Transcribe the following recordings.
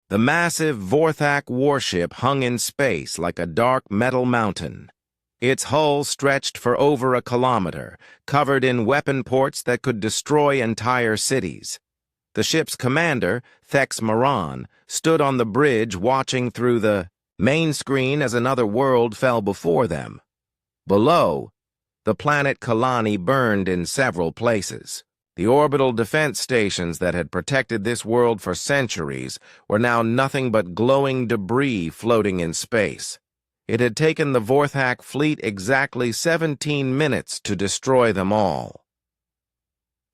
The massive Vorthak warship hung in space like a dark metal mountain. Its hull stretched for over a kilometer, covered in weapon ports that could destroy entire cities. The ship's commander, Thex Maran, stood on the bridge watching through the main screen as another world fell before them. Below, the planet Kalani burned in several places. The orbital defense stations that had protected this world for centuries were now nothing but glowing debris floating in space. It had taken the Vorthak fleet exactly 17 minutes to destroy them all.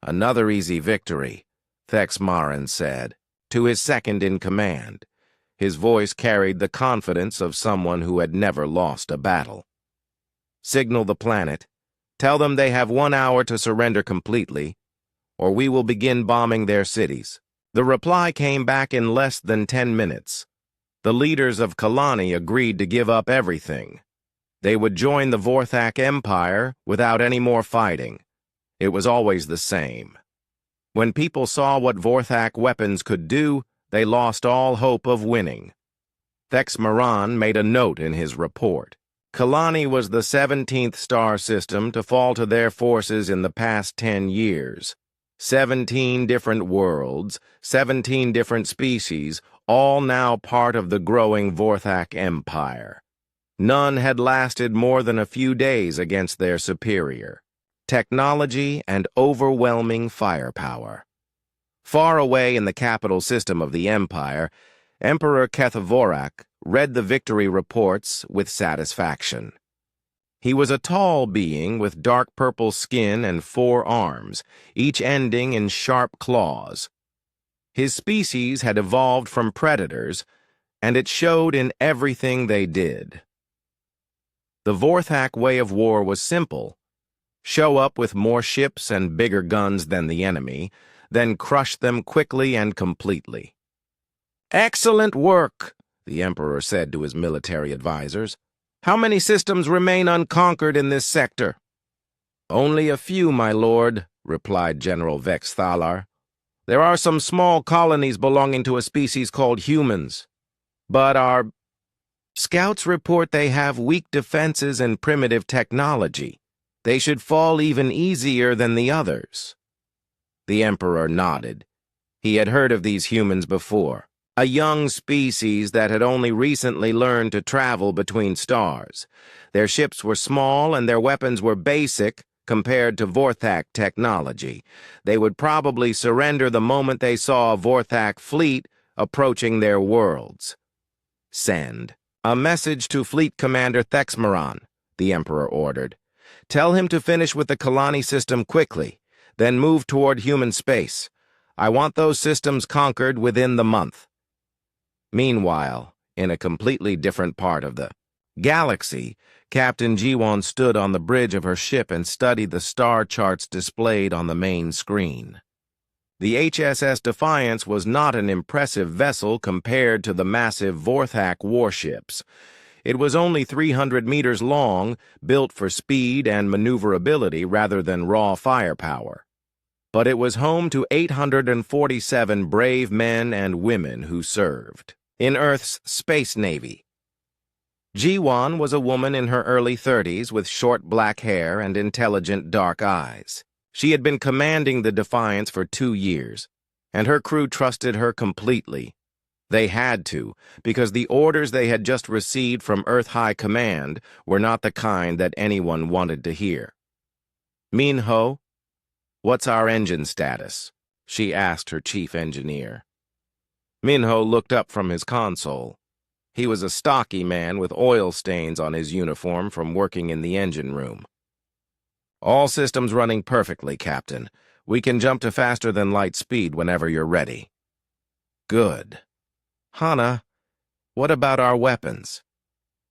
"Another easy victory," Thex Maran said, to his second-in-command. His voice carried the confidence of someone who had never lost a battle. "Signal the planet. Tell them they have 1 hour to surrender completely, or we will begin bombing their cities." The reply came back in less than 10 minutes. The leaders of Kalani agreed to give up everything. They would join the Vorthak Empire without any more fighting. It was always the same. When people saw what Vorthak weapons could do, they lost all hope of winning. Thex Maran made a note in his report. Kalani was the 17th star system to fall to their forces in the past 10 years. 17 different worlds, 17 different species, all now part of the growing Vorthak Empire. None had lasted more than a few days against their superior technology and overwhelming firepower. Far away in the capital system of the Empire, Emperor Kethovorak read the victory reports with satisfaction. He was a tall being with dark purple skin and 4 arms, each ending in sharp claws. His species had evolved from predators, and it showed in everything they did. The Vorthak way of war was simple: show up with more ships and bigger guns than the enemy, then crush them quickly and completely. "Excellent work," the Emperor said to his military advisors. "How many systems remain unconquered in this sector?" "Only a few, my lord," replied General Vex Thalar. "There are some small colonies belonging to a species called humans. But our scouts report they have weak defenses and primitive technology. They should fall even easier than the others." The Emperor nodded. He had heard of these humans before. A young species that had only recently learned to travel between stars. Their ships were small and their weapons were basic compared to Vorthak technology. They would probably surrender the moment they saw a Vorthak fleet approaching their worlds. "Send a message to Fleet Commander Thex Maran," the Emperor ordered. "Tell him to finish with the Kalani system quickly, then move toward human space. I want those systems conquered within the month." Meanwhile, in a completely different part of the galaxy, Captain Jiwon stood on the bridge of her ship and studied the star charts displayed on the main screen. The HSS Defiance was not an impressive vessel compared to the massive Vorthak warships. It was only 300 meters long, built for speed and maneuverability rather than raw firepower. But it was home to 847 brave men and women who served in Earth's Space Navy. Jiwon was a woman in her early 30s with short black hair and intelligent dark eyes. She had been commanding the Defiance for 2 years, and her crew trusted her completely. They had to, because the orders they had just received from Earth High Command were not the kind that anyone wanted to hear. "Minho, what's our engine status?" she asked her chief engineer. Minho looked up from his console. He was a stocky man with oil stains on his uniform from working in the engine room. "All systems running perfectly, Captain. We can jump to faster than light speed whenever you're ready." "Good. Hana, what about our weapons?"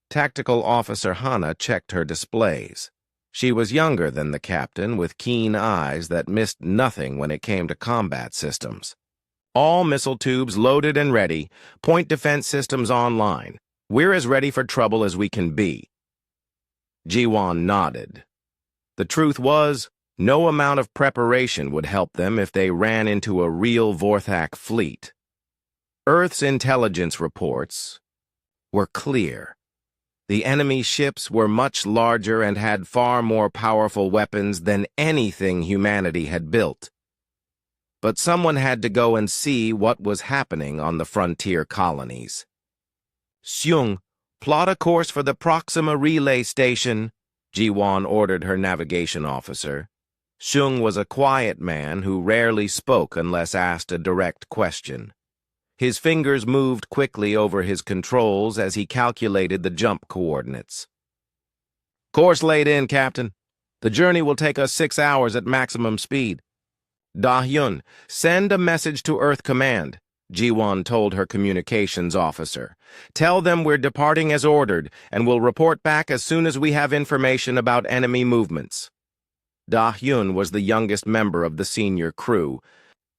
Tactical Officer Hana checked her displays. She was younger than the captain, with keen eyes that missed nothing when it came to combat systems. "All missile tubes loaded and ready. Point defense systems online. We're as ready for trouble as we can be." Jiwon nodded. The truth was, no amount of preparation would help them if they ran into a real Vorthak fleet. Earth's intelligence reports were clear. The enemy ships were much larger and had far more powerful weapons than anything humanity had built. But someone had to go and see what was happening on the frontier colonies. Seung, plot a course for the Proxima Relay Station, Ji-won ordered her navigation officer. Seung was a quiet man who rarely spoke unless asked a direct question. His fingers moved quickly over his controls as he calculated the jump coordinates. Course laid in, Captain. The journey will take us 6 hours at maximum speed. Da-hyun, send a message to Earth Command, Ji-won told her communications officer. Tell them we're departing as ordered, and we'll report back as soon as we have information about enemy movements. Da-hyun was the youngest member of the senior crew,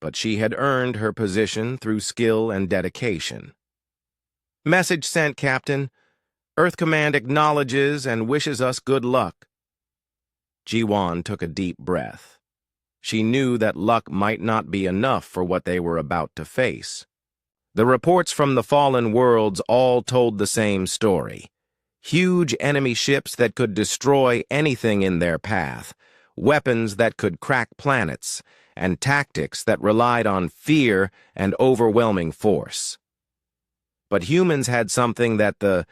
but she had earned her position through skill and dedication. Message sent, Captain. Earth Command acknowledges and wishes us good luck. Ji-won took a deep breath. She knew that luck might not be enough for what they were about to face. The reports from the fallen worlds all told the same story. Huge enemy ships that could destroy anything in their path, weapons that could crack planets, and tactics that relied on fear and overwhelming force. But humans had something that the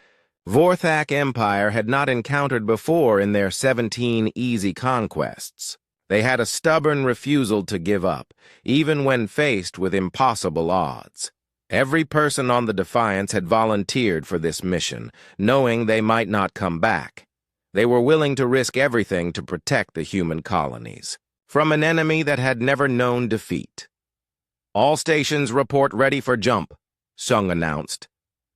Vorthak Empire had not encountered before in their 17 easy conquests. They had a stubborn refusal to give up, even when faced with impossible odds. Every person on the Defiance had volunteered for this mission, knowing they might not come back. They were willing to risk everything to protect the human colonies from an enemy that had never known defeat. All stations report ready for jump, Sung announced.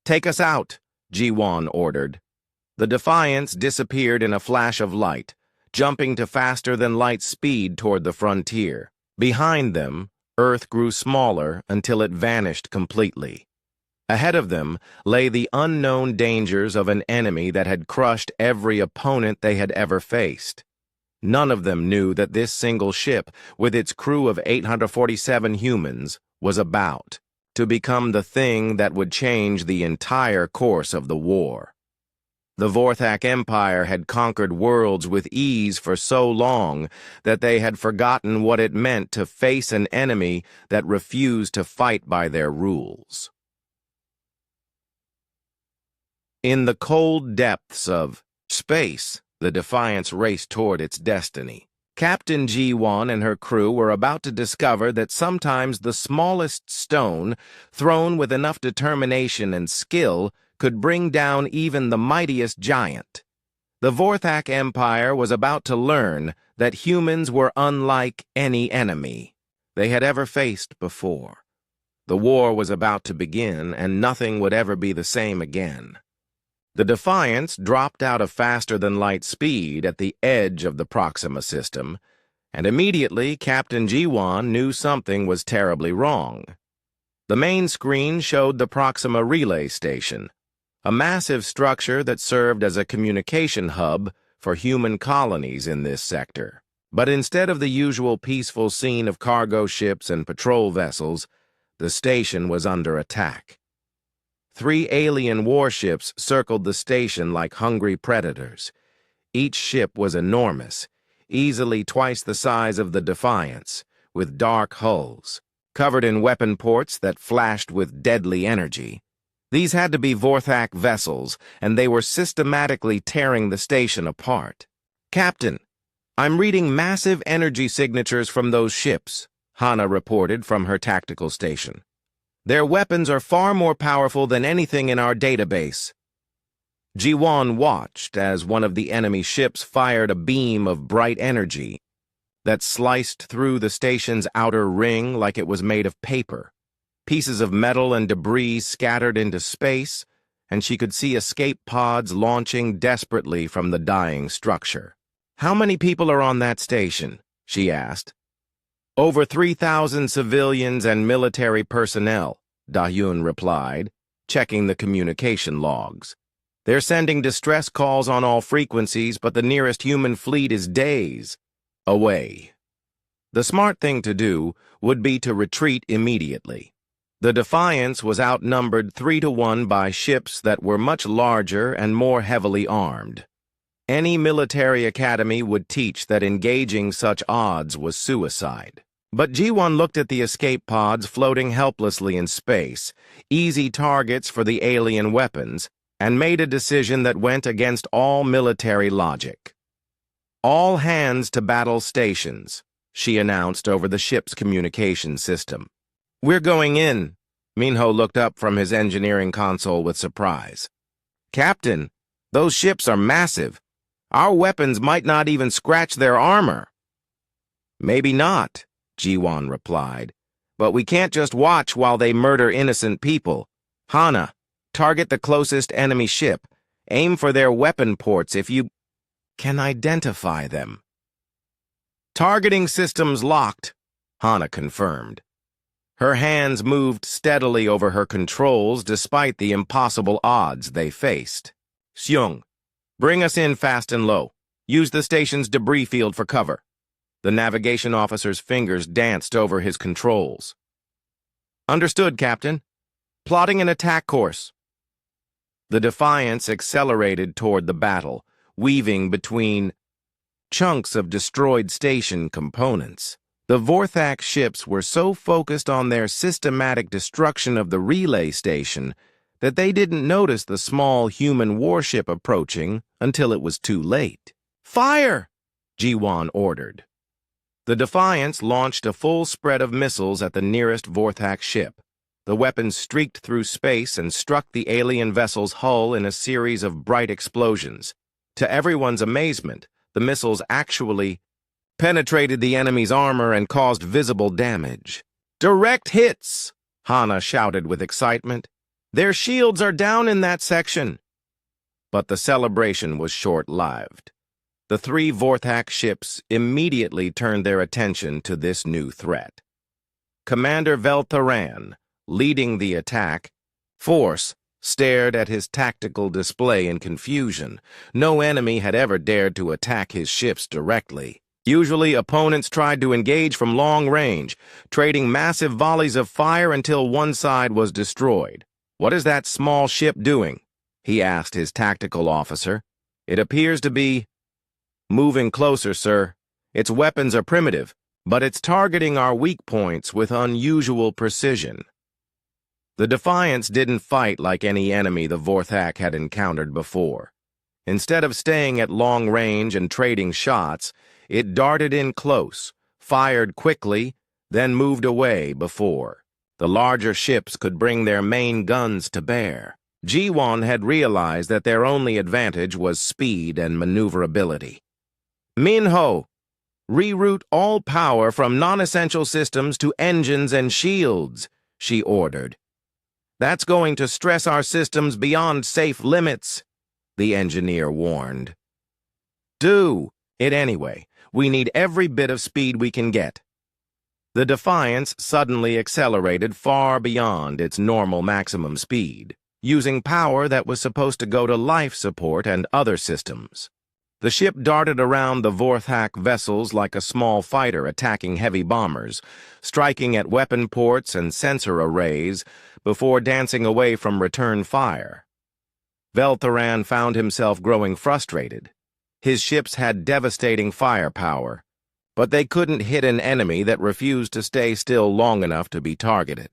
Take us out, Ji-won ordered. The Defiance disappeared in a flash of light, jumping to faster-than-light speed toward the frontier. Behind them, Earth grew smaller until it vanished completely. Ahead of them lay the unknown dangers of an enemy that had crushed every opponent they had ever faced. None of them knew that this single ship, with its crew of 847 humans, was about to become the thing that would change the entire course of the war. The Vorthak Empire had conquered worlds with ease for so long that they had forgotten what it meant to face an enemy that refused to fight by their rules. In the cold depths of space, the Defiance raced toward its destiny. Captain Ji-won and her crew were about to discover that sometimes the smallest stone, thrown with enough determination and skill, could bring down even the mightiest giant. The Vorthak Empire was about to learn that humans were unlike any enemy they had ever faced before. The war was about to begin, and nothing would ever be the same again. The Defiance dropped out of faster-than-light speed at the edge of the Proxima system, and immediately Captain Ji-won knew something was terribly wrong. The main screen showed the Proxima Relay Station, a massive structure that served as a communication hub for human colonies in this sector. But instead of the usual peaceful scene of cargo ships and patrol vessels, the station was under attack. 3 alien warships circled the station like hungry predators. Each ship was enormous, easily twice the size of the Defiance, with dark hulls, covered in weapon ports that flashed with deadly energy. These had to be Vorthak vessels, and they were systematically tearing the station apart. Captain, I'm reading massive energy signatures from those ships, Hana reported from her tactical station. Their weapons are far more powerful than anything in our database. Ji-won watched as one of the enemy ships fired a beam of bright energy that sliced through the station's outer ring like it was made of paper. Pieces of metal and debris scattered into space, and she could see escape pods launching desperately from the dying structure. How many people are on that station? She asked. Over 3,000 civilians and military personnel, Da-hyun replied, checking the communication logs. They're sending distress calls on all frequencies, but the nearest human fleet is days away. The smart thing to do would be to retreat immediately. The Defiance was outnumbered 3-1 by ships that were much larger and more heavily armed. Any military academy would teach that engaging such odds was suicide. But G1 looked at the escape pods floating helplessly in space, easy targets for the alien weapons, and made a decision that went against all military logic. "All hands to battle stations," she announced over the ship's communication system. "We're going in." Minho looked up from his engineering console with surprise. "Captain, those ships are massive. Our weapons might not even scratch their armor." "Maybe not," G1 replied, "but we can't just watch while they murder innocent people. Hana, target the closest enemy ship. Aim for their weapon ports if you can identify them." "Targeting systems locked," Hana confirmed. Her hands moved steadily over her controls despite the impossible odds they faced. "Seung, bring us in fast and low. Use the station's debris field for cover." The navigation officer's fingers danced over his controls. "Understood, Captain. Plotting an attack course." The Defiance accelerated toward the battle, weaving between chunks of destroyed station components. The Vorthak ships were so focused on their systematic destruction of the relay station that they didn't notice the small human warship approaching until it was too late. "Fire!" G1 ordered. The Defiance launched a full spread of missiles at the nearest Vorthak ship. The weapons streaked through space and struck the alien vessel's hull in a series of bright explosions. To everyone's amazement, the missiles actually penetrated the enemy's armor and caused visible damage. "Direct hits!" Hana shouted with excitement. "Their shields are down in that section." But the celebration was short-lived. The 3 Vorthak ships immediately turned their attention to this new threat. Commander Veltharan, leading the attack, Force stared at his tactical display in confusion. No enemy had ever dared to attack his ships directly. Usually, opponents tried to engage from long range, trading massive volleys of fire until one side was destroyed. "What is that small ship doing?" he asked his tactical officer. "It appears to be moving closer, sir. Its weapons are primitive, but it's targeting our weak points with unusual precision." The Defiance didn't fight like any enemy the Vorthak had encountered before. Instead of staying at long range and trading shots, it darted in close, fired quickly, then moved away before the larger ships could bring their main guns to bear. G1 had realized that their only advantage was speed and maneuverability. "Minho, reroute all power from non-essential systems to engines and shields," she ordered. "That's going to stress our systems beyond safe limits," the engineer warned. "Do it anyway. We need every bit of speed we can get." The Defiance suddenly accelerated far beyond its normal maximum speed, using power that was supposed to go to life support and other systems. The ship darted around the Vorthak vessels like a small fighter attacking heavy bombers, striking at weapon ports and sensor arrays before dancing away from return fire. Veltharan found himself growing frustrated. His ships had devastating firepower, but they couldn't hit an enemy that refused to stay still long enough to be targeted.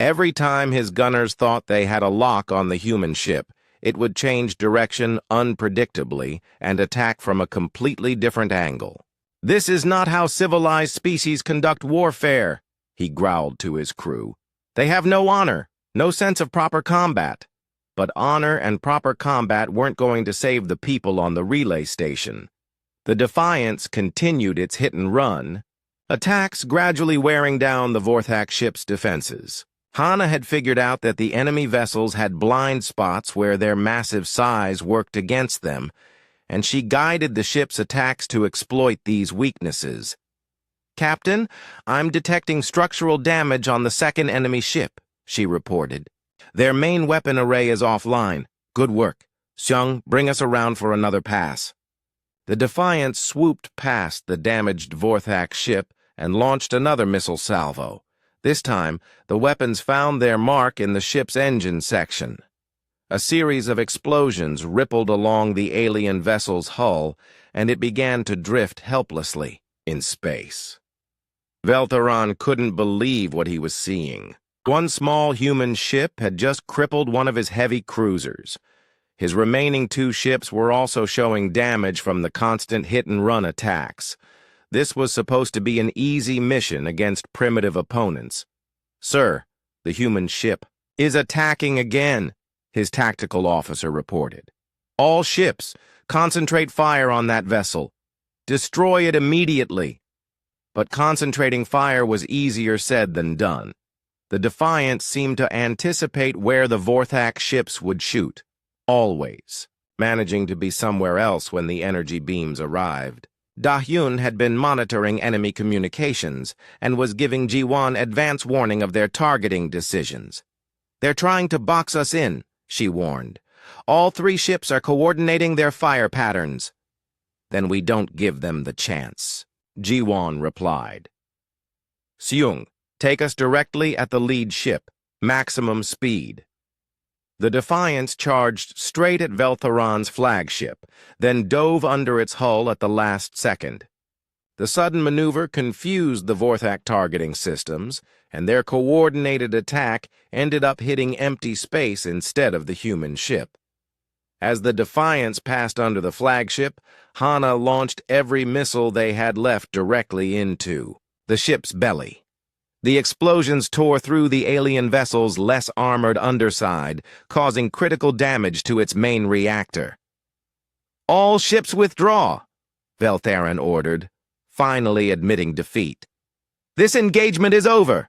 Every time his gunners thought they had a lock on the human ship, it would change direction unpredictably and attack from a completely different angle. "This is not how civilized species conduct warfare," he growled to his crew. "They have no honor, no sense of proper combat." But honor and proper combat weren't going to save the people on the relay station. The Defiance continued its hit-and-run, attacks gradually wearing down the Vorthak ship's defenses. Hana had figured out that the enemy vessels had blind spots where their massive size worked against them, and she guided the ship's attacks to exploit these weaknesses. "Captain, I'm detecting structural damage on the second enemy ship," she reported. "Their main weapon array is offline. Good work. Seung, bring us around for another pass." The Defiance swooped past the damaged Vorthak ship and launched another missile salvo. This time, the weapons found their mark in the ship's engine section. A series of explosions rippled along the alien vessel's hull, and it began to drift helplessly in space. Veltharan couldn't believe what he was seeing. One small human ship had just crippled one of his heavy cruisers. His remaining 2 ships were also showing damage from the constant hit-and-run attacks. This was supposed to be an easy mission against primitive opponents. "Sir, the human ship is attacking again," his tactical officer reported. "All ships, concentrate fire on that vessel. Destroy it immediately." But concentrating fire was easier said than done. The Defiant seemed to anticipate where the Vorthak ships would shoot, always, managing to be somewhere else when the energy beams arrived. Dahyun had been monitoring enemy communications and was giving Jiwan advance warning of their targeting decisions. "They're trying to box us in," she warned. "All 3 ships are coordinating their fire patterns." "Then we don't give them the chance," Jiwan replied. "Seung, take us directly at the lead ship, maximum speed." The Defiance charged straight at Veltharan's flagship, then dove under its hull at the last second. The sudden maneuver confused the Vorthak targeting systems, and their coordinated attack ended up hitting empty space instead of the human ship. As the Defiance passed under the flagship, Hana launched every missile they had left directly into the ship's belly. The explosions tore through the alien vessel's less armored underside, causing critical damage to its main reactor. "All ships withdraw," Veltharan ordered, finally admitting defeat. "This engagement is over."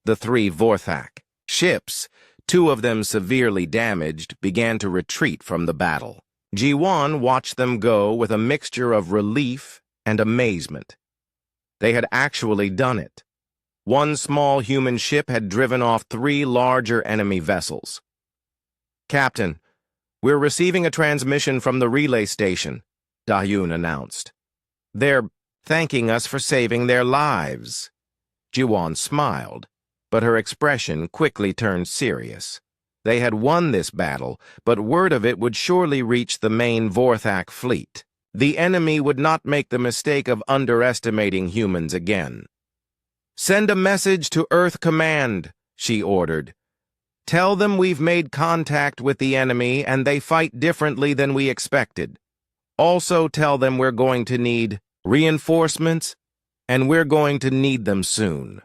The 3 Vorthak ships, 2 of them severely damaged, began to retreat from the battle. Jiwan watched them go with a mixture of relief and amazement. They had actually done it. One small human ship had driven off 3 larger enemy vessels. "Captain, we're receiving a transmission from the relay station," Dahyun announced. "They're thanking us for saving their lives." Jiwan smiled, but her expression quickly turned serious. They had won this battle, but word of it would surely reach the main Vorthak fleet. The enemy would not make the mistake of underestimating humans again. "Send a message to Earth Command," she ordered. "Tell them we've made contact with the enemy and they fight differently than we expected. Also tell them we're going to need reinforcements, and we're going to need them soon."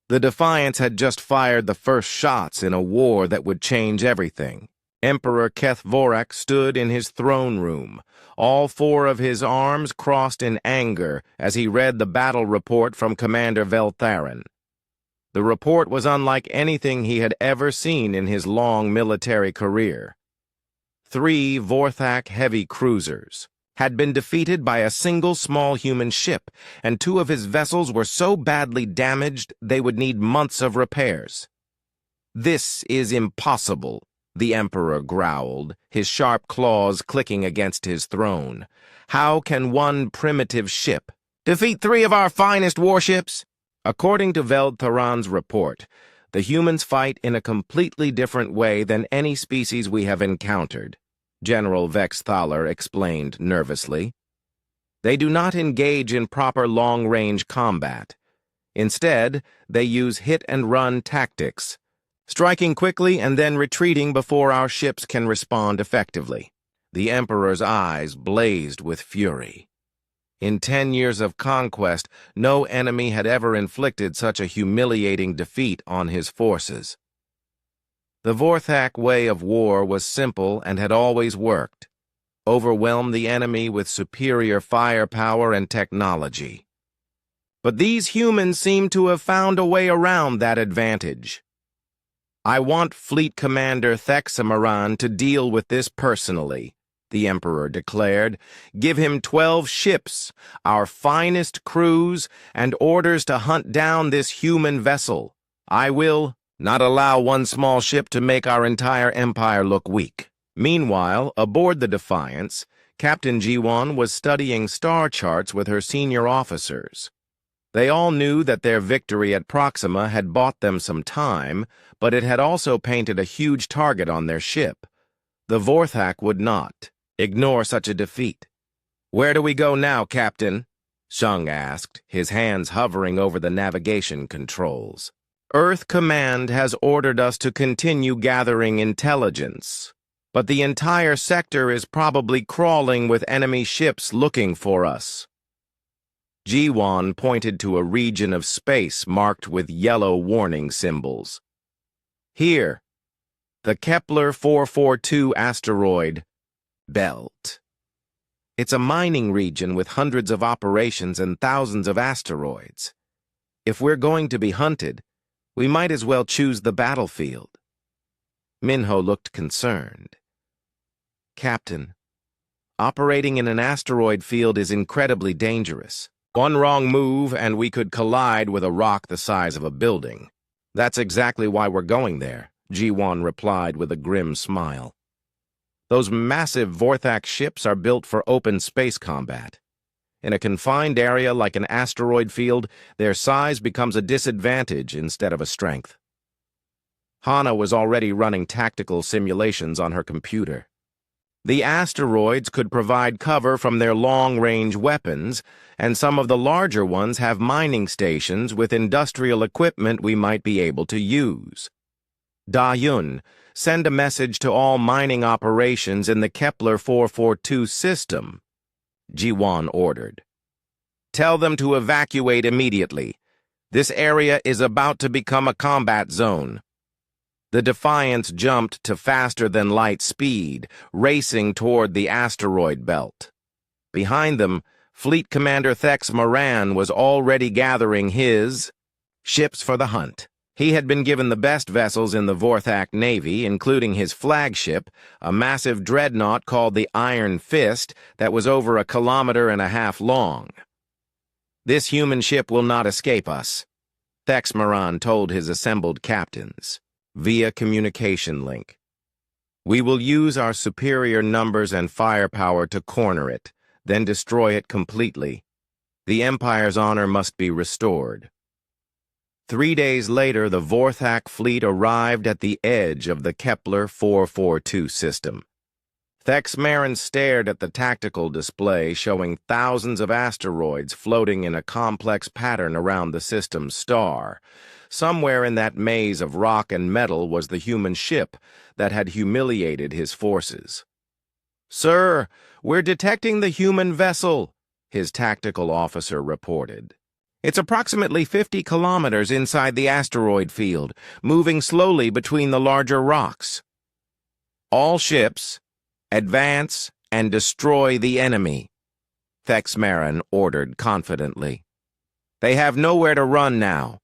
The Defiance had just fired the first shots in a war that would change everything. Emperor Kethvorak stood in his throne room, all 4 of his arms crossed in anger as he read the battle report from Commander Veltharan. The report was unlike anything he had ever seen in his long military career. 3 Vorthak heavy cruisers had been defeated by a single small human ship, and 2 of his vessels were so badly damaged they would need months of repairs. "This is impossible," the Emperor growled, his sharp claws clicking against his throne. "How can one primitive ship defeat 3 of our finest warships?" According to Veltharan's report, the humans fight in a completely different way than any species we have encountered, General Vexthaler explained nervously. "They do not engage in proper long-range combat. Instead, they use hit-and-run tactics, striking quickly and then retreating before our ships can respond effectively." The Emperor's eyes blazed with fury. In 10 years of conquest, no enemy had ever inflicted such a humiliating defeat on his forces. The Vorthak way of war was simple and had always worked. Overwhelm the enemy with superior firepower and technology. But these humans seem to have found a way around that advantage. "I want Fleet Commander Thexamaran to deal with this personally," the Emperor declared. "Give him 12 ships, our finest crews, and orders to hunt down this human vessel. I will not allow one small ship to make our entire empire look weak." Meanwhile, aboard the Defiance, Captain Jiwan was studying star charts with her senior officers. They all knew that their victory at Proxima had bought them some time, but it had also painted a huge target on their ship. The Vorthak would not ignore such a defeat. "Where do we go now, Captain?" Shung asked, his hands hovering over the navigation controls. "Earth Command has ordered us to continue gathering intelligence, but the entire sector is probably crawling with enemy ships looking for us." Jiwan pointed to a region of space marked with yellow warning symbols. "Here, the Kepler 442 asteroid belt. It's a mining region with hundreds of operations and thousands of asteroids. If we're going to be hunted, we might as well choose the battlefield." Minho looked concerned. "Captain, operating in an asteroid field is incredibly dangerous. One wrong move and we could collide with a rock the size of a building. That's exactly why we're going there," Jiwan replied with a grim smile. "Those massive Vorthak ships are built for open space combat. In a confined area like an asteroid field, their size becomes a disadvantage instead of a strength." Hana was already running tactical simulations on her computer. The asteroids could provide cover from their long-range weapons, and some of the larger ones have mining stations with industrial equipment we might be able to use. "Da-Yun, send a message to all mining operations in the Kepler 442 system," Jiwan ordered. "Tell them to evacuate immediately. This area is about to become a combat zone." The Defiance jumped to faster-than-light speed, racing toward the asteroid belt. Behind them, Fleet Commander Thex Moran was already gathering his ships for the hunt. He had been given the best vessels in the Vorthak Navy, including his flagship, a massive dreadnought called the Iron Fist that was over 1.5 kilometers long. "This human ship will not escape us," Thex Moran told his assembled captains, via communication link. "We will use our superior numbers and firepower to corner it, then destroy it completely. The Empire's honor must be restored." 3 days later, the Vorthak fleet arrived at the edge of the Kepler 442 system. Thex Marin stared at the tactical display showing thousands of asteroids floating in a complex pattern around the system's star. Somewhere in that maze of rock and metal was the human ship that had humiliated his forces. "Sir, we're detecting the human vessel," his tactical officer reported. "It's approximately 50 kilometers inside the asteroid field, moving slowly between the larger rocks. All ships, advance and destroy the enemy," Thex Marin ordered confidently. "They have nowhere to run now."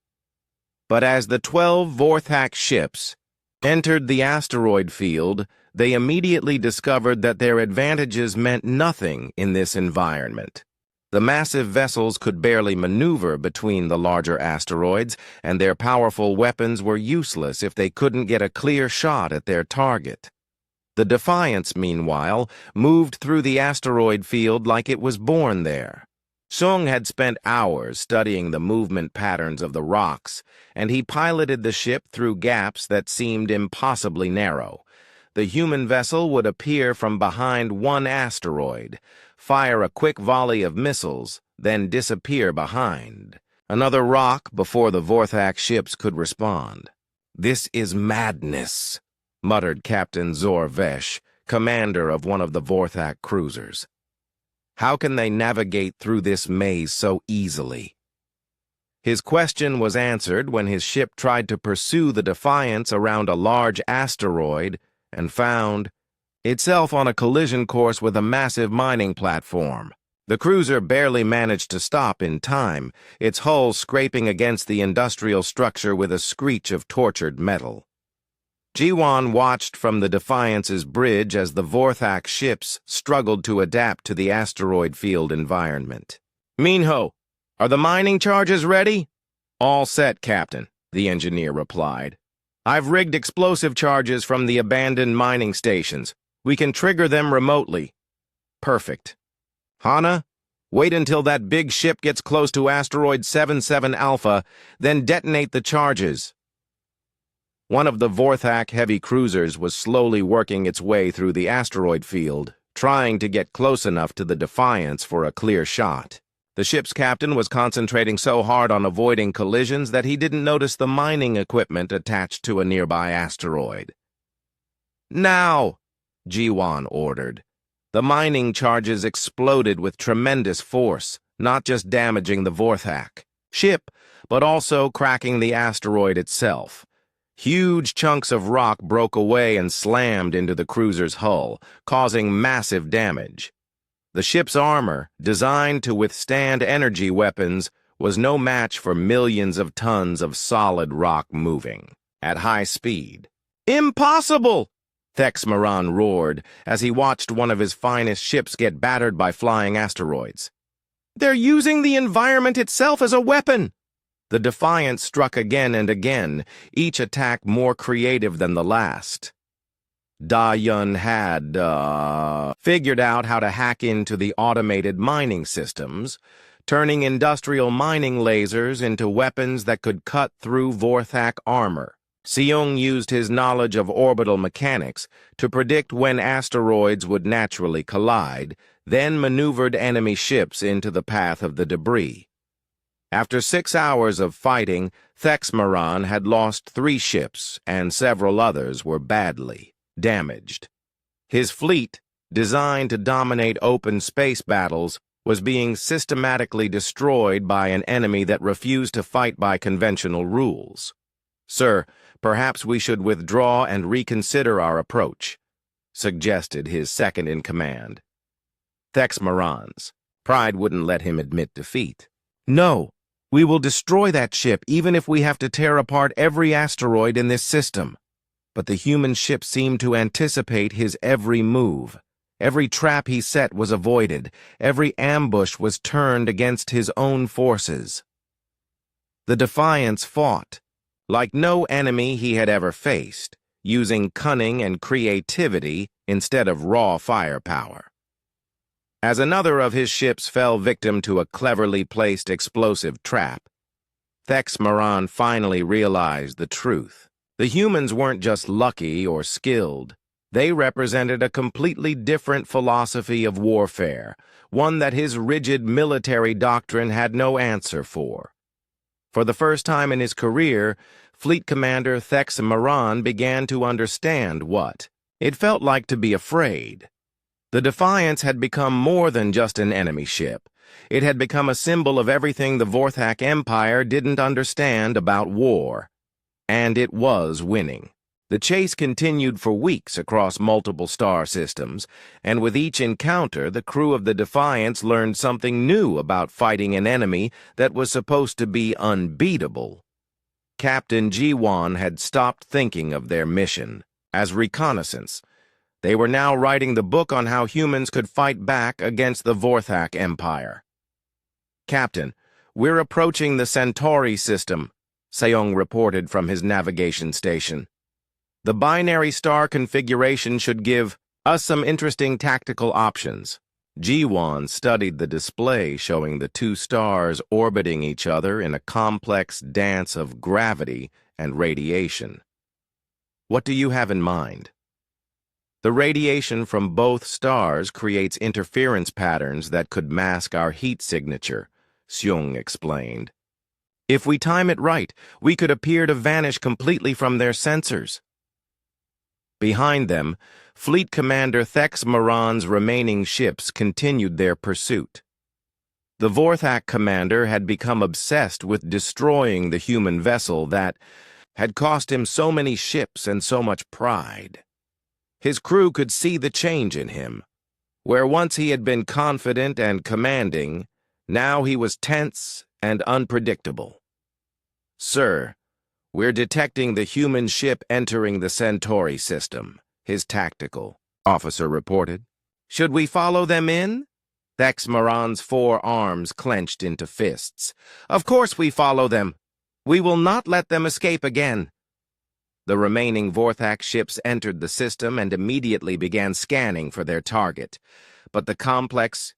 But as the 12 Vorthak ships entered the asteroid field, they immediately discovered that their advantages meant nothing in this environment. The massive vessels could barely maneuver between the larger asteroids, and their powerful weapons were useless if they couldn't get a clear shot at their target. The Defiance, meanwhile, moved through the asteroid field like it was born there. Sung had spent hours studying the movement patterns of the rocks, and he piloted the ship through gaps that seemed impossibly narrow. The human vessel would appear from behind one asteroid, fire a quick volley of missiles, then disappear behind another rock before the Vorthak ships could respond. "This is madness," muttered Captain Zor Vesh, commander of one of the Vorthak cruisers. "How can they navigate through this maze so easily?" His question was answered when his ship tried to pursue the Defiance around a large asteroid and found itself on a collision course with a massive mining platform. The cruiser barely managed to stop in time, its hull scraping against the industrial structure with a screech of tortured metal. Jiwan watched from the Defiance's bridge as the Vorthak ships struggled to adapt to the asteroid field environment. "Minho, are the mining charges ready?" "All set, Captain," the engineer replied. "I've rigged explosive charges from the abandoned mining stations. We can trigger them remotely." "Perfect. Hana, Wait until that big ship gets close to asteroid 77 Alpha, then detonate the charges. One of the Vorthak heavy cruisers was slowly working its way through the asteroid field, trying to get close enough to the Defiance for a clear shot. The ship's captain was concentrating so hard on avoiding collisions that he didn't notice the mining equipment attached to a nearby asteroid. "Now!" Jiwan ordered. The mining charges exploded with tremendous force, not just damaging the Vorthak ship, but also cracking the asteroid itself. Huge chunks of rock broke away and slammed into the cruiser's hull, causing massive damage. The ship's armor, designed to withstand energy weapons, was no match for millions of tons of solid rock moving at high speed. "Impossible!" Thexmaran roared as he watched one of his finest ships get battered by flying asteroids. "They're using the environment itself as a weapon!" The Defiance struck again and again, each attack more creative than the last. Da-Yun had, figured out how to hack into the automated mining systems, turning industrial mining lasers into weapons that could cut through Vorthak armor. Seung used his knowledge of orbital mechanics to predict when asteroids would naturally collide, then maneuvered enemy ships into the path of the debris. After 6 hours of fighting, Thexmaran had lost 3 ships, and several others were badly damaged. His fleet, designed to dominate open space battles, was being systematically destroyed by an enemy that refused to fight by conventional rules. "Sir, perhaps we should withdraw and reconsider our approach," suggested his second-in-command. Thexmaran's pride wouldn't let him admit defeat. "No. We will destroy that ship even if we have to tear apart every asteroid in this system." But the human ship seemed to anticipate his every move. Every trap he set was avoided. Every ambush was turned against his own forces. The Defiance fought, like no enemy he had ever faced, using cunning and creativity instead of raw firepower. As another of his ships fell victim to a cleverly placed explosive trap, Thexmaran finally realized the truth. The humans weren't just lucky or skilled. They represented a completely different philosophy of warfare, one that his rigid military doctrine had no answer for. For the first time in his career, Fleet Commander Thexmaran began to understand what it felt like to be afraid. The Defiance had become more than just an enemy ship. It had become a symbol of everything the Vorthak Empire didn't understand about war. And it was winning. The chase continued for weeks across multiple star systems, and with each encounter, the crew of the Defiance learned something new about fighting an enemy that was supposed to be unbeatable. Captain Jiwan had stopped thinking of their mission as reconnaissance. They were now writing the book on how humans could fight back against the Vorthak Empire. "Captain, we're approaching the Centauri system," Seong reported from his navigation station. "The binary star configuration should give us some interesting tactical options." Jiwan studied the display showing the 2 stars orbiting each other in a complex dance of gravity and radiation. "What do you have in mind?" "The radiation from both stars creates interference patterns that could mask our heat signature," Seung explained. "If we time it right, we could appear to vanish completely from their sensors." Behind them, Fleet Commander Thexmaran's remaining ships continued their pursuit. The Vorthak commander had become obsessed with destroying the human vessel that had cost him so many ships and so much pride. His crew could see the change in him. Where once he had been confident and commanding, now he was tense and unpredictable. "Sir, we're detecting the human ship entering the Centauri system," his tactical officer reported. "Should we follow them in?" Thexmaran's 4 arms clenched into fists. "Of course we follow them. We will not let them escape again." The remaining Vorthak ships entered the system and immediately began scanning for their target. But the complex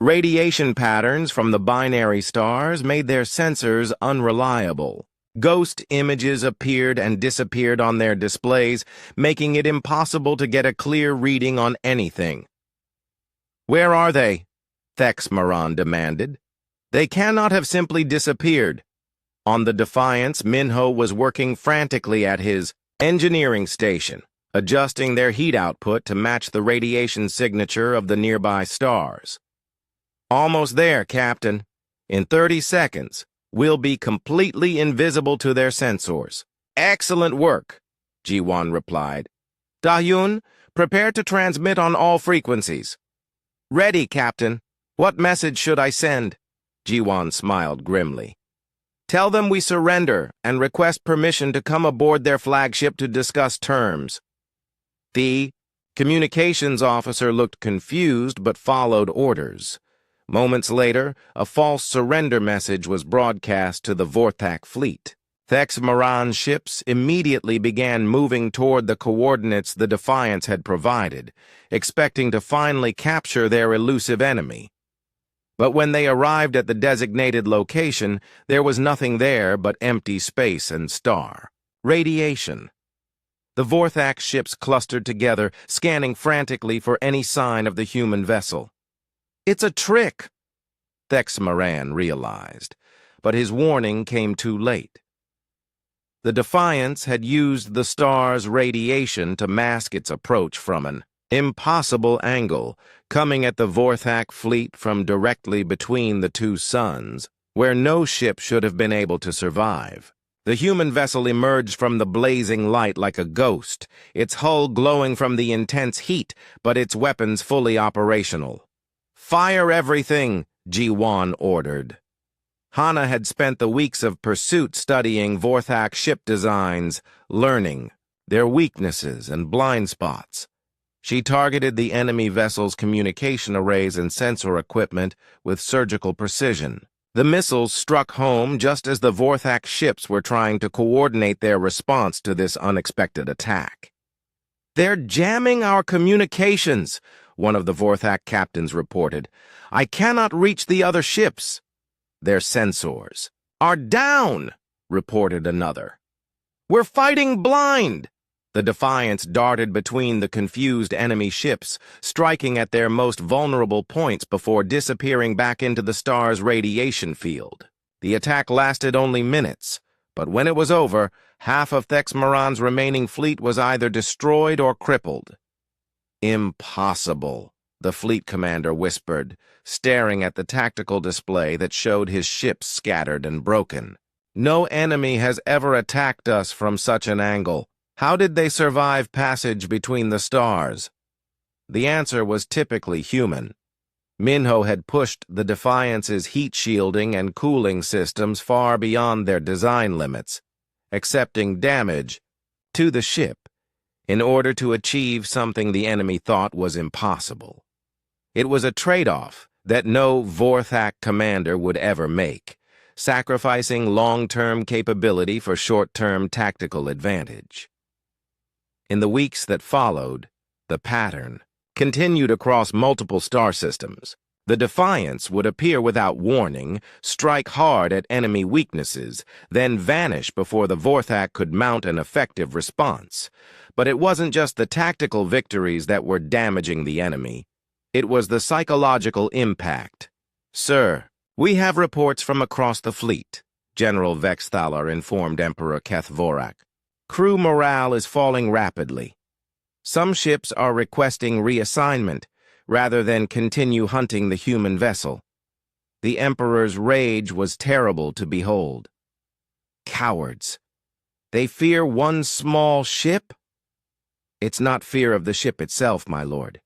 Radiation patterns from the binary stars made their sensors unreliable. Ghost images appeared and disappeared on their displays, making it impossible to get a clear reading on anything. "Where are they?" Thexmaran demanded. "They cannot have simply disappeared." On the Defiance, Minho was working frantically at his engineering station, adjusting their heat output to match the radiation signature of the nearby stars. "Almost there, Captain. In 30 seconds, we'll be completely invisible to their sensors." "Excellent work," Jiwan replied. "Dahyun, prepare to transmit on all frequencies." "Ready, Captain. What message should I send?" Jiwan smiled grimly. "Tell them we surrender and request permission to come aboard their flagship to discuss terms." The communications officer looked confused but followed orders. Moments later, a false surrender message was broadcast to the Vorthak fleet. Thexmaran's ships immediately began moving toward the coordinates the Defiance had provided, expecting to finally capture their elusive enemy. But when they arrived at the designated location, there was nothing there but empty space and star. Radiation. The Vorthak ships clustered together, scanning frantically for any sign of the human vessel. "It's a trick," Thexmaran realized, but his warning came too late. The Defiance had used the star's radiation to mask its approach from an impossible angle, coming at the Vorthak fleet from directly between the two suns, where no ship should have been able to survive. The human vessel emerged from the blazing light like a ghost, its hull glowing from the intense heat, but its weapons fully operational. "Fire everything," Jiwan ordered. Hana had spent the weeks of pursuit studying Vorthak ship designs, learning their weaknesses and blind spots. She targeted the enemy vessel's communication arrays and sensor equipment with surgical precision. The missiles struck home just as the Vorthak ships were trying to coordinate their response to this unexpected attack. "They're jamming our communications," one of the Vorthak captains reported. "I cannot reach the other ships." "Their sensors are down," reported another. "We're fighting blind." The Defiance darted between the confused enemy ships, striking at their most vulnerable points before disappearing back into the star's radiation field. The attack lasted only minutes, but when it was over, half of Thexmaran's remaining fleet was either destroyed or crippled. "Impossible," the fleet commander whispered, staring at the tactical display that showed his ships scattered and broken. "No enemy has ever attacked us from such an angle. How did they survive passage between the stars?" The answer was typically human. Minho had pushed the Defiance's heat shielding and cooling systems far beyond their design limits, accepting damage to the ship in order to achieve something the enemy thought was impossible. It was a trade-off that no Vorthak commander would ever make, sacrificing long-term capability for short-term tactical advantage. In the weeks that followed, the pattern continued across multiple star systems. The Defiance would appear without warning, strike hard at enemy weaknesses, then vanish before the Vorthak could mount an effective response. But it wasn't just the tactical victories that were damaging the enemy. It was the psychological impact. "Sir, we have reports from across the fleet," General Vexthaler informed Emperor Kethvorak. "Crew morale is falling rapidly. Some ships are requesting reassignment rather than continue hunting the human vessel." The Emperor's rage was terrible to behold. "Cowards. They fear one small ship?" "It's not fear of the ship itself, my lord.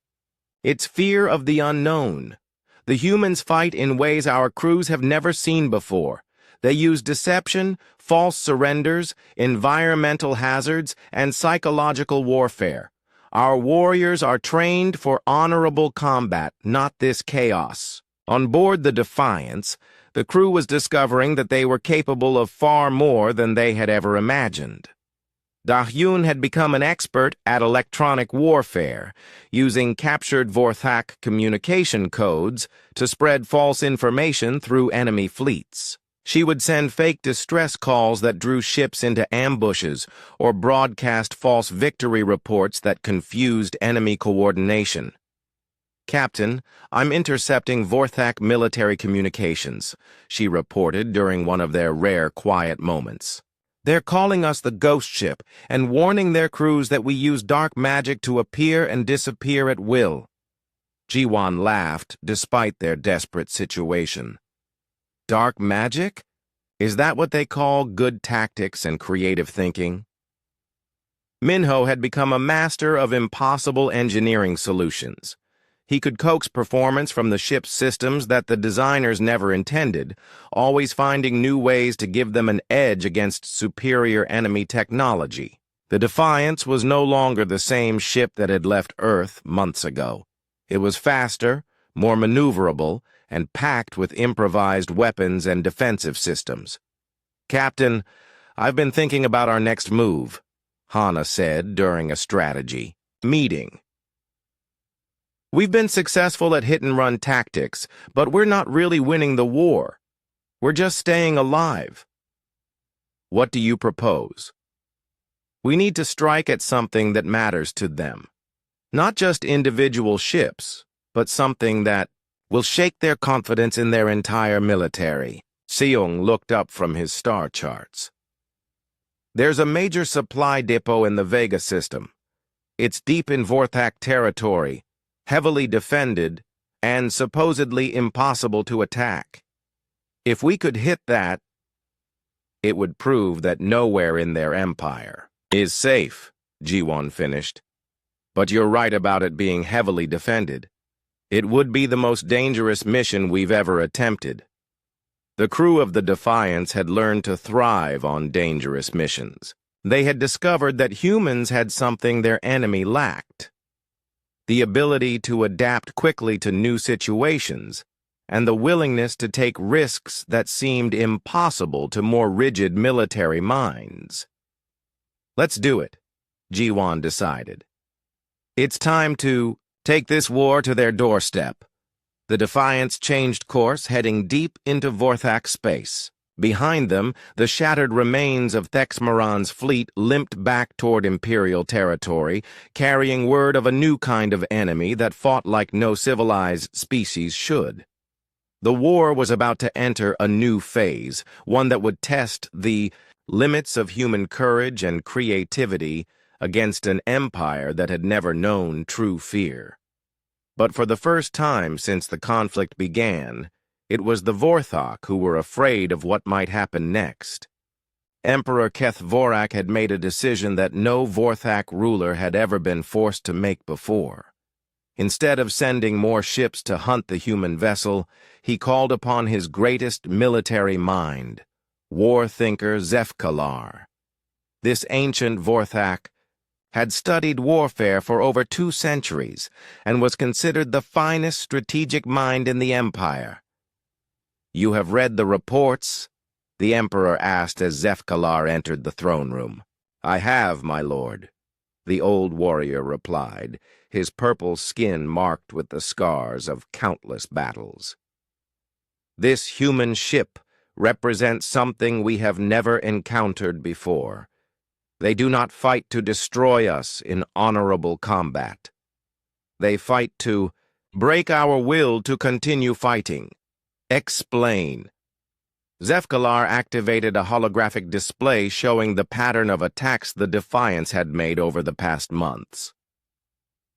It's fear of the unknown. The humans fight in ways our crews have never seen before. They use deception, false surrenders, environmental hazards, and psychological warfare. Our warriors are trained for honorable combat, not this chaos." On board the Defiance, the crew was discovering that they were capable of far more than they had ever imagined. Da-Hyun had become an expert at electronic warfare, using captured Vorthak communication codes to spread false information through enemy fleets. She would send fake distress calls that drew ships into ambushes or broadcast false victory reports that confused enemy coordination. "Captain, I'm intercepting Vorthak military communications," she reported during one of their rare quiet moments. "They're calling us the Ghost Ship and warning their crews that we use dark magic to appear and disappear at will." Jiwon laughed despite their desperate situation. Dark magic? Is that what they call good tactics and creative thinking? Minho had become a master of impossible engineering solutions. He could coax performance from the ship's systems that the designers never intended, always finding new ways to give them an edge against superior enemy technology. The Defiance was no longer the same ship that had left Earth months ago. It was faster, more maneuverable, and packed with improvised weapons and defensive systems. "Captain, I've been thinking about our next move," Hana said during a strategy meeting. "We've been successful at hit-and-run tactics, but we're not really winning the war. We're just staying alive." "What do you propose?" "We need to strike at something that matters to them. Not just individual ships, but something that will shake their confidence in their entire military." Seung looked up from his star charts. "There's a major supply depot in the Vega system. It's deep in Vorthak territory, heavily defended, and supposedly impossible to attack. If we could hit that, it would prove that nowhere in their empire is safe," Jiwon finished. "But you're right about it being heavily defended. It would be the most dangerous mission we've ever attempted." The crew of the Defiance had learned to thrive on dangerous missions. They had discovered that humans had something their enemy lacked: the ability to adapt quickly to new situations, and the willingness to take risks that seemed impossible to more rigid military minds. "Let's do it," Jiwon decided. "It's time to take this war to their doorstep." The Defiance changed course, heading deep into Vorthak space. Behind them, the shattered remains of Thexmaran's fleet limped back toward Imperial territory, carrying word of a new kind of enemy that fought like no civilized species should. The war was about to enter a new phase, one that would test the limits of human courage and creativity against an empire that had never known true fear. But for the first time since the conflict began, it was the Vorthak who were afraid of what might happen next. Emperor Kethvorak had made a decision that no Vorthak ruler had ever been forced to make before. Instead of sending more ships to hunt the human vessel, he called upon his greatest military mind, war thinker Zefkalar. This ancient Vorthak had studied warfare for over 2 centuries and was considered the finest strategic mind in the empire. "You have read the reports?" the emperor asked as Zefkalar entered the throne room. "I have, my lord," the old warrior replied, his purple skin marked with the scars of countless battles. "This human ship represents something we have never encountered before. They do not fight to destroy us in honorable combat. They fight to break our will to continue fighting. Explain." Zefkalar activated a holographic display showing the pattern of attacks the Defiance had made over the past months.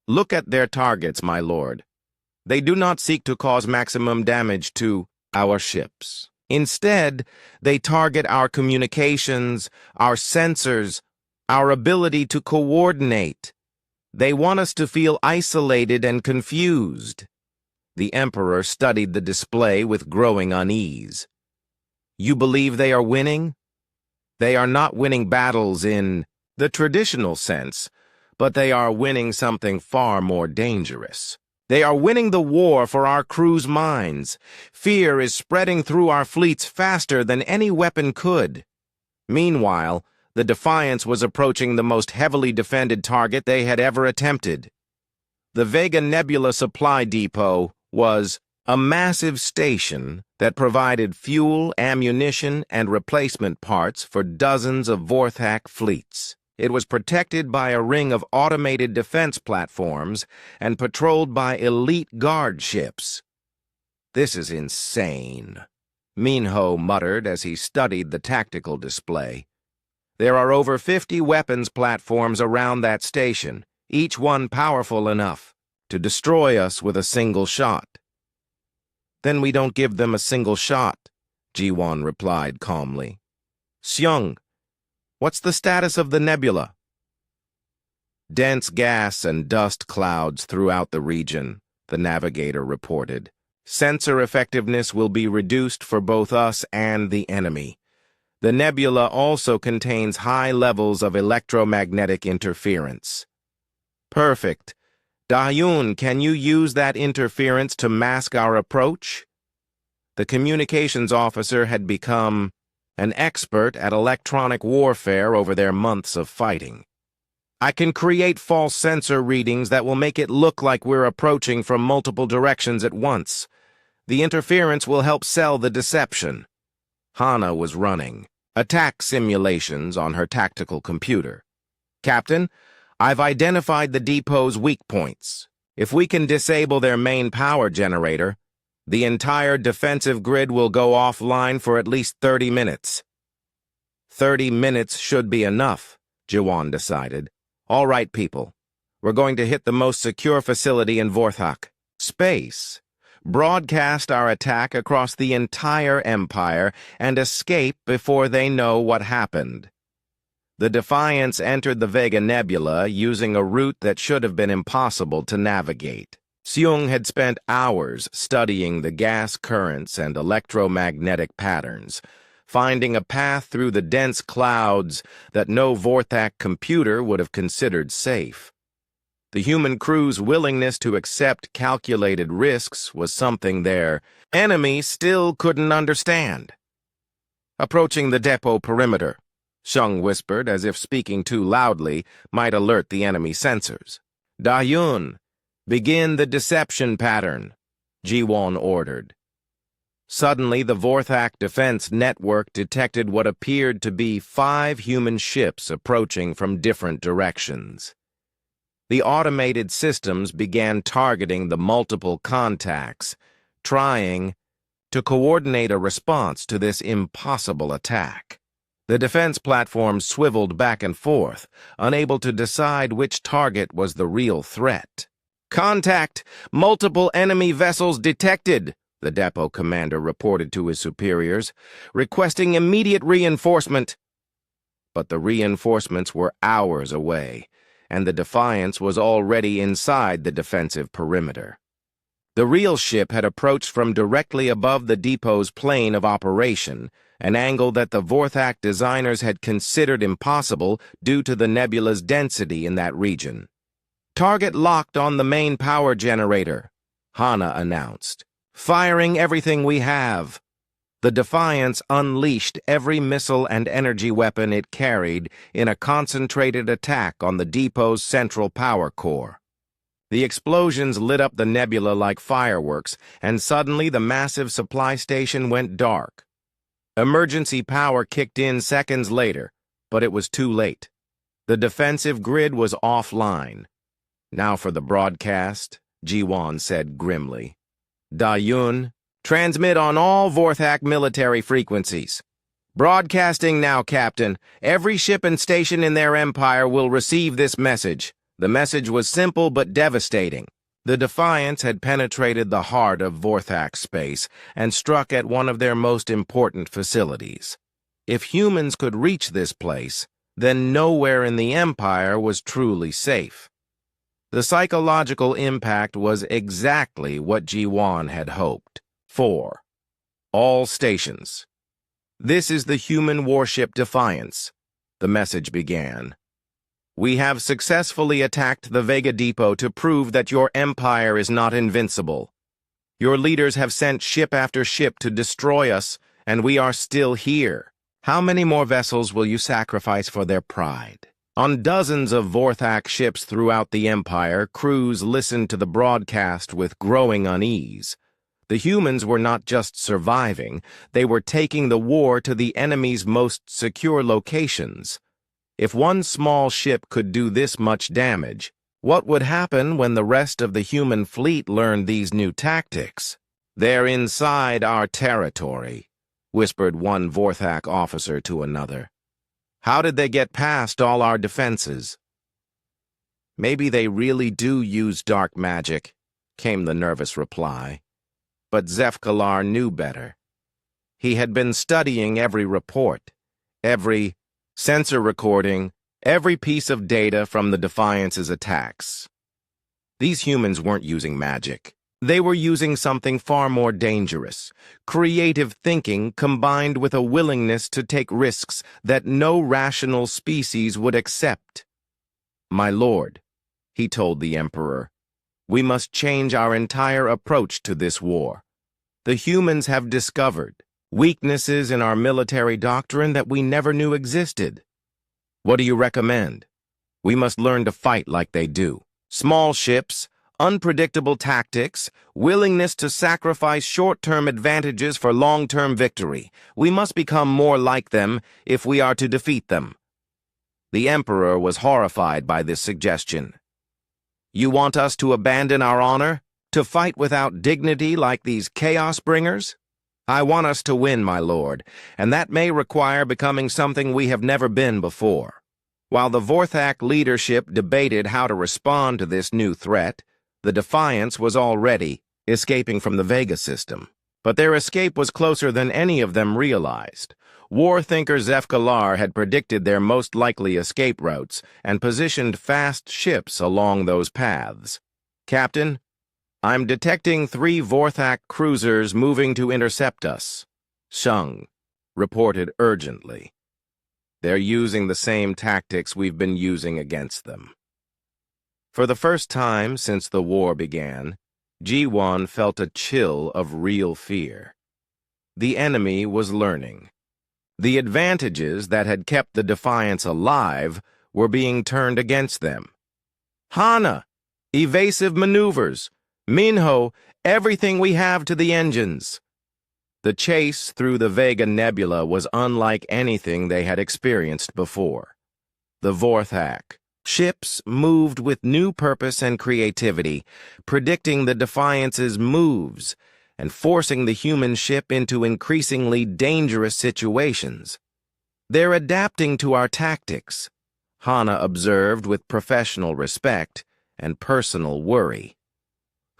"Look at their targets, my lord. They do not seek to cause maximum damage to our ships. Instead, they target our communications, our sensors, our ability to coordinate. They want us to feel isolated and confused." The emperor studied the display with growing unease. "You believe they are winning? They are not winning battles in the traditional sense, but they are winning something far more dangerous. They are winning the war for our crew's minds. Fear is spreading through our fleets faster than any weapon could. Meanwhile, The Defiance was approaching the most heavily defended target they had ever attempted. The Vega Nebula Supply Depot was a massive station that provided fuel, ammunition, and replacement parts for dozens of Vorthak fleets. It was protected by a ring of automated defense platforms and patrolled by elite guard ships. "This is insane," Minho muttered as he studied the tactical display. "There are over 50 weapons platforms around that station, each one powerful enough to destroy us with a single shot." "Then we don't give them a single shot," Jiwon replied calmly. "Seung, what's the status of the nebula?" "Dense gas and dust clouds throughout the region," the navigator reported. "Sensor effectiveness will be reduced for both us and the enemy. The nebula also contains high levels of electromagnetic interference." "Perfect. Dayun, can you use that interference to mask our approach?" The communications officer had become an expert at electronic warfare over their months of fighting. "I can create false sensor readings that will make it look like we're approaching from multiple directions at once. The interference will help sell the deception." Hana was running attack simulations on her tactical computer. "Captain, I've identified the depot's weak points. If we can disable their main power generator, the entire defensive grid will go offline for at least 30 minutes. 30 minutes should be enough," Jiwon decided. "All right, people. We're going to hit the most secure facility in Vorthak, space. Broadcast our attack across the entire empire and escape before they know what happened." The Defiance entered the Vega Nebula using a route that should have been impossible to navigate. Seung had spent hours studying the gas currents and electromagnetic patterns, finding a path through the dense clouds that no Vorthak computer would have considered safe. The human crew's willingness to accept calculated risks was something their enemy still couldn't understand. "Approaching the depot perimeter," Seung whispered, as if speaking too loudly might alert the enemy sensors. "Dayun, begin the deception pattern," Jiwon ordered. Suddenly, the Vorthak defense network detected what appeared to be 5 human ships approaching from different directions. The automated systems began targeting the multiple contacts, trying to coordinate a response to this impossible attack. The defense platforms swiveled back and forth, unable to decide which target was the real threat. "Contact! Multiple enemy vessels detected," the depot commander reported to his superiors, "requesting immediate reinforcement." But the reinforcements were hours away, and the Defiance was already inside the defensive perimeter. The real ship had approached from directly above the depot's plane of operation, an angle that the Vorthak designers had considered impossible due to the nebula's density in that region. "Target locked on the main power generator," Hana announced. "Firing everything we have." The Defiance unleashed every missile and energy weapon it carried in a concentrated attack on the depot's central power core. The explosions lit up the nebula like fireworks, and suddenly the massive supply station went dark. Emergency power kicked in seconds later, but it was too late. The defensive grid was offline. "Now for the broadcast," Jiwon said grimly. "Dayun, transmit on all Vorthak military frequencies." "Broadcasting now, Captain. Every ship and station in their empire will receive this message." The message was simple but devastating. The Defiance had penetrated the heart of Vorthak space and struck at one of their most important facilities. If humans could reach this place, then nowhere in the Empire was truly safe. The psychological impact was exactly what Jiwon had hoped. 4. All stations. "This is the human warship Defiance," the message began. "We have successfully attacked the Vega Depot to prove that your empire is not invincible. Your leaders have sent ship after ship to destroy us, and we are still here. How many more vessels will you sacrifice for their pride? On dozens of Vorthak ships throughout the Empire, crews listened to the broadcast with growing unease. The humans were not just surviving, they were taking the war to the enemy's most secure locations. If one small ship could do this much damage, what would happen when the rest of the human fleet learned these new tactics? "They're inside our territory," whispered one Vorthak officer to another. "How did they get past all our defenses?" "Maybe they really do use dark magic," came the nervous reply. But Zefkalar knew better. He had been studying every report, every sensor recording, every piece of data from the Defiance's attacks. These humans weren't using magic. They were using something far more dangerous, creative thinking combined with a willingness to take risks that no rational species would accept. "My lord," he told the Emperor, "we must change our entire approach to this war. The humans have discovered weaknesses in our military doctrine that we never knew existed." "What do you recommend?" "We must learn to fight like they do. Small ships, unpredictable tactics, willingness to sacrifice short-term advantages for long-term victory. We must become more like them if we are to defeat them." The Emperor was horrified by this suggestion. "You want us to abandon our honor? To fight without dignity like these chaos bringers? I want us to win, my lord, and that may require becoming something we have never been before." While the Vorthak leadership debated how to respond to this new threat, the Defiance was already escaping from the Vega system. But their escape was closer than any of them realized. War thinker Zefkalar had predicted their most likely escape routes and positioned fast ships along those paths. "Captain, I'm detecting 3 Vorthak cruisers moving to intercept us," Shung reported urgently. "They're using the same tactics we've been using against them." For the first time since the war began, Ji-Won felt a chill of real fear. The enemy was learning. The advantages that had kept the Defiance alive were being turned against them. "Hana! Evasive maneuvers! Minho! Everything we have to the engines!" The chase through the Vega Nebula was unlike anything they had experienced before. The Vorthak ships moved with new purpose and creativity, predicting the Defiance's moves and forcing the human ship into increasingly dangerous situations. "They're adapting to our tactics," Hana observed with professional respect and personal worry.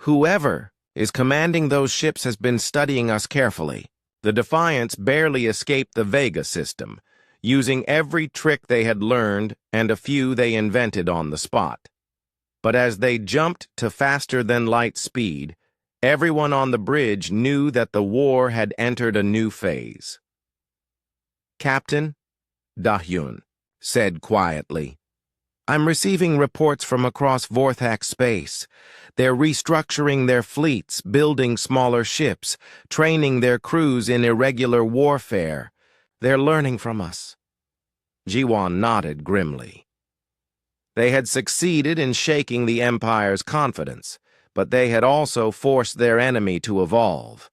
"Whoever is commanding those ships has been studying us carefully." The Defiance barely escaped the Vega system, using every trick they had learned and a few they invented on the spot. But as they jumped to faster-than-light speed, everyone on the bridge knew that the war had entered a new phase. "Captain," Da-Hyun said quietly, "I'm receiving reports from across Vorthak space. They're restructuring their fleets, building smaller ships, training their crews in irregular warfare. They're learning from us." Ji-Won nodded grimly. They had succeeded in shaking the Empire's confidence, but they had also forced their enemy to evolve.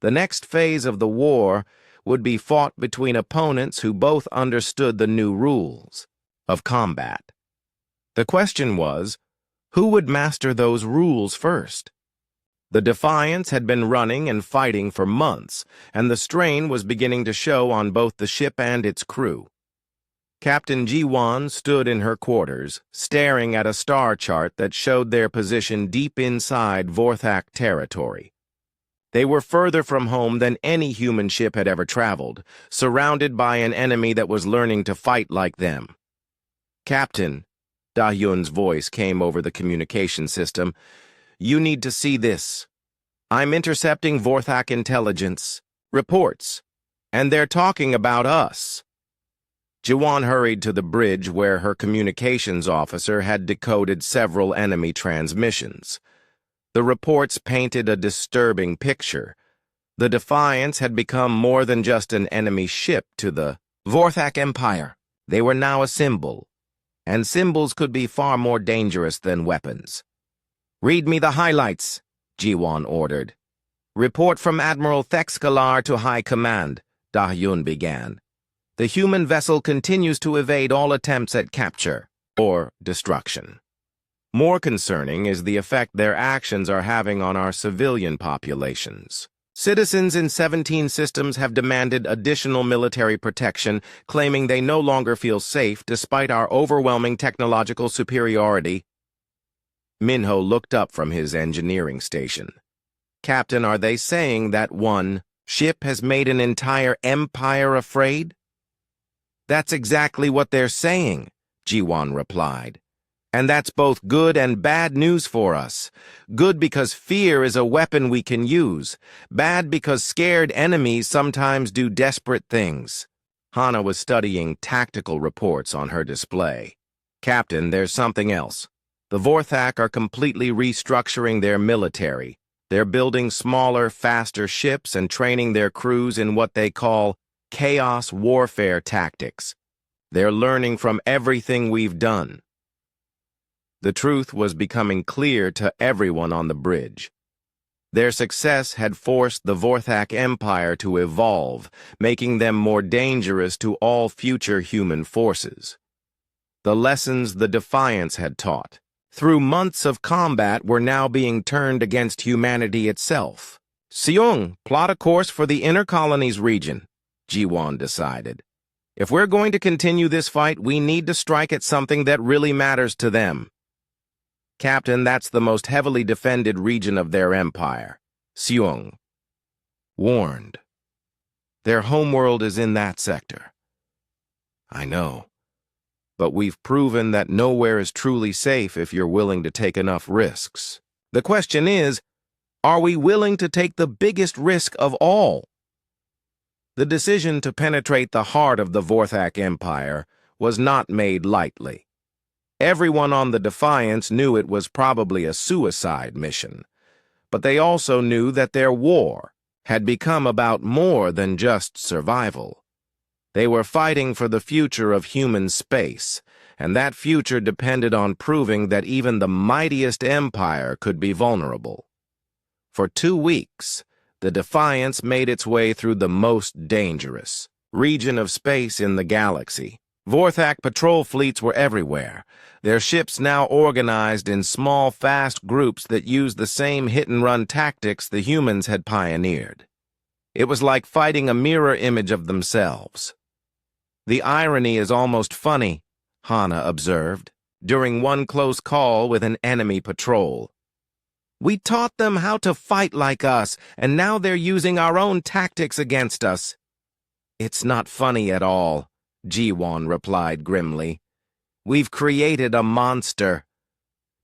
The next phase of the war would be fought between opponents who both understood the new rules of combat. The question was, who would master those rules first? The Defiance had been running and fighting for months, and the strain was beginning to show on both the ship and its crew. Captain Ji-Won stood in her quarters, staring at a star chart that showed their position deep inside Vorthak territory. They were further from home than any human ship had ever traveled, surrounded by an enemy that was learning to fight like them. "Captain," Da-Hyun's voice came over the communication system, "you need to see this. I'm intercepting Vorthak intelligence reports, and they're talking about us." Ji-Won hurried to the bridge where her communications officer had decoded several enemy transmissions. The reports painted a disturbing picture. The Defiance had become more than just an enemy ship to the Vorthak Empire. They were now a symbol, and symbols could be far more dangerous than weapons. "Read me the highlights," Jiwon ordered. "Report from Admiral Thexkalar to High Command," Da-Hyun began. "The human vessel continues to evade all attempts at capture or destruction. More concerning is the effect their actions are having on our civilian populations. Citizens in 17 systems have demanded additional military protection, claiming they no longer feel safe despite our overwhelming technological superiority." Minho looked up from his engineering station. "Captain, are they saying that one ship has made an entire empire afraid?" "That's exactly what they're saying," Jiwon replied. "And that's both good and bad news for us. Good because fear is a weapon we can use. Bad because scared enemies sometimes do desperate things." Hana was studying tactical reports on her display. "Captain, there's something else. The Vorthak are completely restructuring their military. They're building smaller, faster ships and training their crews in what they call chaos warfare tactics. They're learning from everything we've done." The truth was becoming clear to everyone on the bridge. Their success had forced the Vorthak Empire to evolve, making them more dangerous to all future human forces. The lessons the Defiance had taught, through months of combat, were now being turned against humanity itself. "Seung, plot a course for the Inner Colonies region," Jiwon decided. "If we're going to continue this fight, we need to strike at something that really matters to them." "Captain, that's the most heavily defended region of their empire," Seung warned. "Their homeworld is in that sector." "I know, but we've proven that nowhere is truly safe if you're willing to take enough risks. The question is, are we willing to take the biggest risk of all?" The decision to penetrate the heart of the Vorthak Empire was not made lightly. Everyone on the Defiance knew it was probably a suicide mission, but they also knew that their war had become about more than just survival. They were fighting for the future of human space, and that future depended on proving that even the mightiest empire could be vulnerable. For 2 weeks, the Defiance made its way through the most dangerous region of space in the galaxy. Vorthak patrol fleets were everywhere, their ships now organized in small, fast groups that used the same hit-and-run tactics the humans had pioneered. It was like fighting a mirror image of themselves. "The irony is almost funny," Hana observed, during one close call with an enemy patrol. "We taught them how to fight like us, and now they're using our own tactics against us." "It's not funny at all," Jiwon replied grimly. "We've created a monster."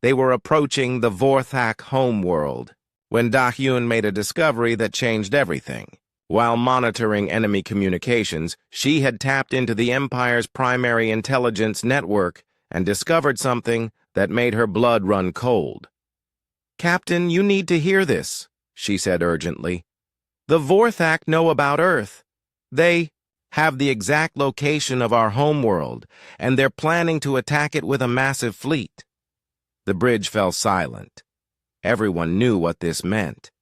They were approaching the Vorthak homeworld when Da-Hyun made a discovery that changed everything. While monitoring enemy communications, she had tapped into the Empire's primary intelligence network and discovered something that made her blood run cold. "Captain, you need to hear this," she said urgently. "The Vorthak know about Earth. They have the exact location of our homeworld, and they're planning to attack it with a massive fleet." The bridge fell silent. Everyone knew what this meant.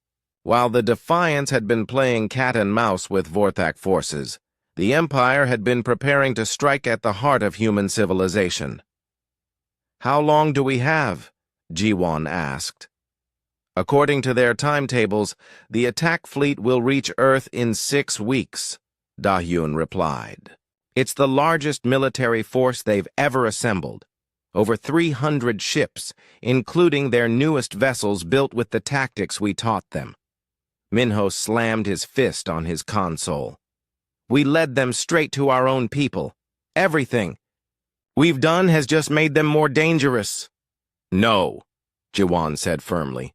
While the Defiance had been playing cat and mouse with Vorthak forces, the Empire had been preparing to strike at the heart of human civilization. "How long do we have?" Jiwon asked. "According to their timetables, the attack fleet will reach Earth in 6 weeks, Da-Hyun replied. "It's the largest military force they've ever assembled. Over 300 ships, including their newest vessels built with the tactics we taught them." Minho slammed his fist on his console. "We led them straight to our own people. Everything we've done has just made them more dangerous." "No," Jiwon said firmly.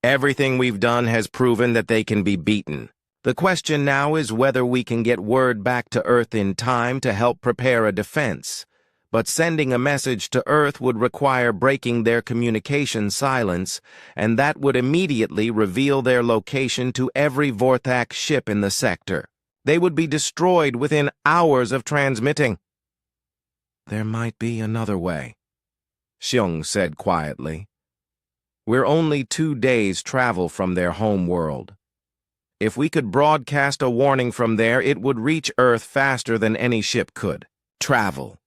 "Everything we've done has proven that they can be beaten. The question now is whether we can get word back to Earth in time to help prepare a defense. but sending a message to Earth would require breaking their communication silence, and that would immediately reveal their location to every Vorthak ship in the sector. They would be destroyed within hours of transmitting. "There might be another way," Xiong said quietly. "We're only 2 days' travel from their home world. If we could broadcast a warning from there, it would reach Earth faster than any ship could. Travel.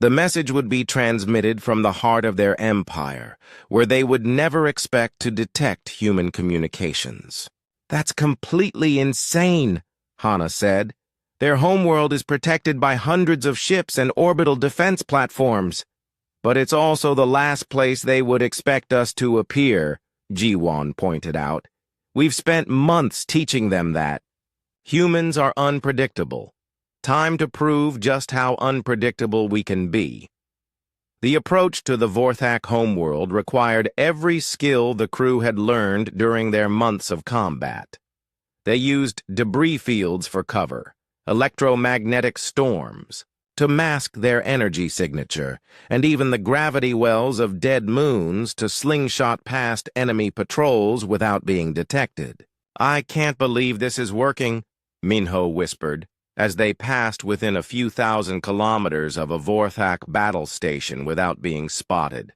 The message would be transmitted from the heart of their empire, where they would never expect to detect human communications." "That's completely insane," Hana said. "Their homeworld is protected by hundreds of ships and orbital defense platforms. But it's also the last place they would expect us to appear," Jiwon pointed out. "We've spent months teaching them that. Humans are unpredictable. Time to prove just how unpredictable we can be." The approach to the Vorthak homeworld required every skill the crew had learned during their months of combat. They used debris fields for cover, electromagnetic storms, to mask their energy signature, and even the gravity wells of dead moons to slingshot past enemy patrols without being detected. "I can't believe this is working," Minho whispered, as they passed within a few thousand kilometers of a Vorthak battle station without being spotted.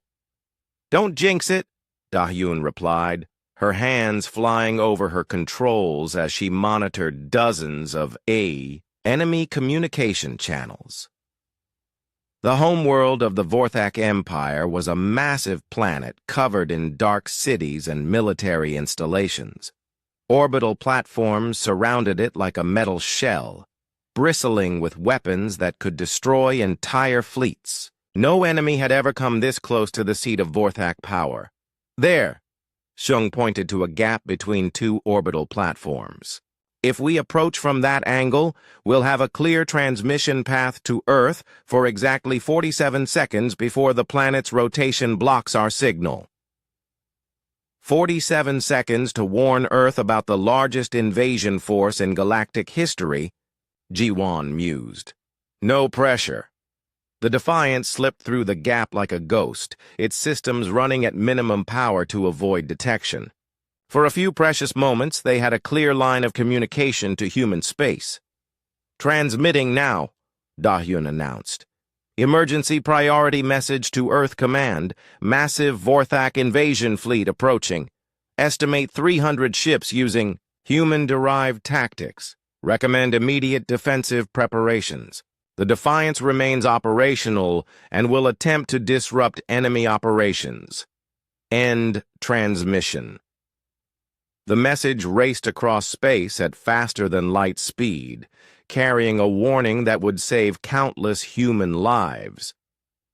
"Don't jinx it," Dahyun replied, her hands flying over her controls as she monitored dozens of enemy communication channels. The homeworld of the Vorthak Empire was a massive planet covered in dark cities and military installations. Orbital platforms surrounded it like a metal shell, bristling with weapons that could destroy entire fleets. No enemy had ever come this close to the seat of Vorthak power. "There," Xiong pointed to a gap between 2 orbital platforms. "If we approach from that angle, we'll have a clear transmission path to Earth for exactly 47 seconds before the planet's rotation blocks our signal." 47 seconds to warn Earth about the largest invasion force in galactic history, Jiwon mused. No pressure. The Defiant slipped through the gap like a ghost, its systems running at minimum power to avoid detection. For a few precious moments, they had a clear line of communication to human space. "Transmitting now," Dahyun announced. "Emergency priority message to Earth Command. Massive Vorthak invasion fleet approaching. Estimate 300 ships using human-derived tactics. Recommend immediate defensive preparations. The Defiance remains operational and will attempt to disrupt enemy operations. End transmission." The message raced across space at faster-than-light speed, carrying a warning that would save countless human lives.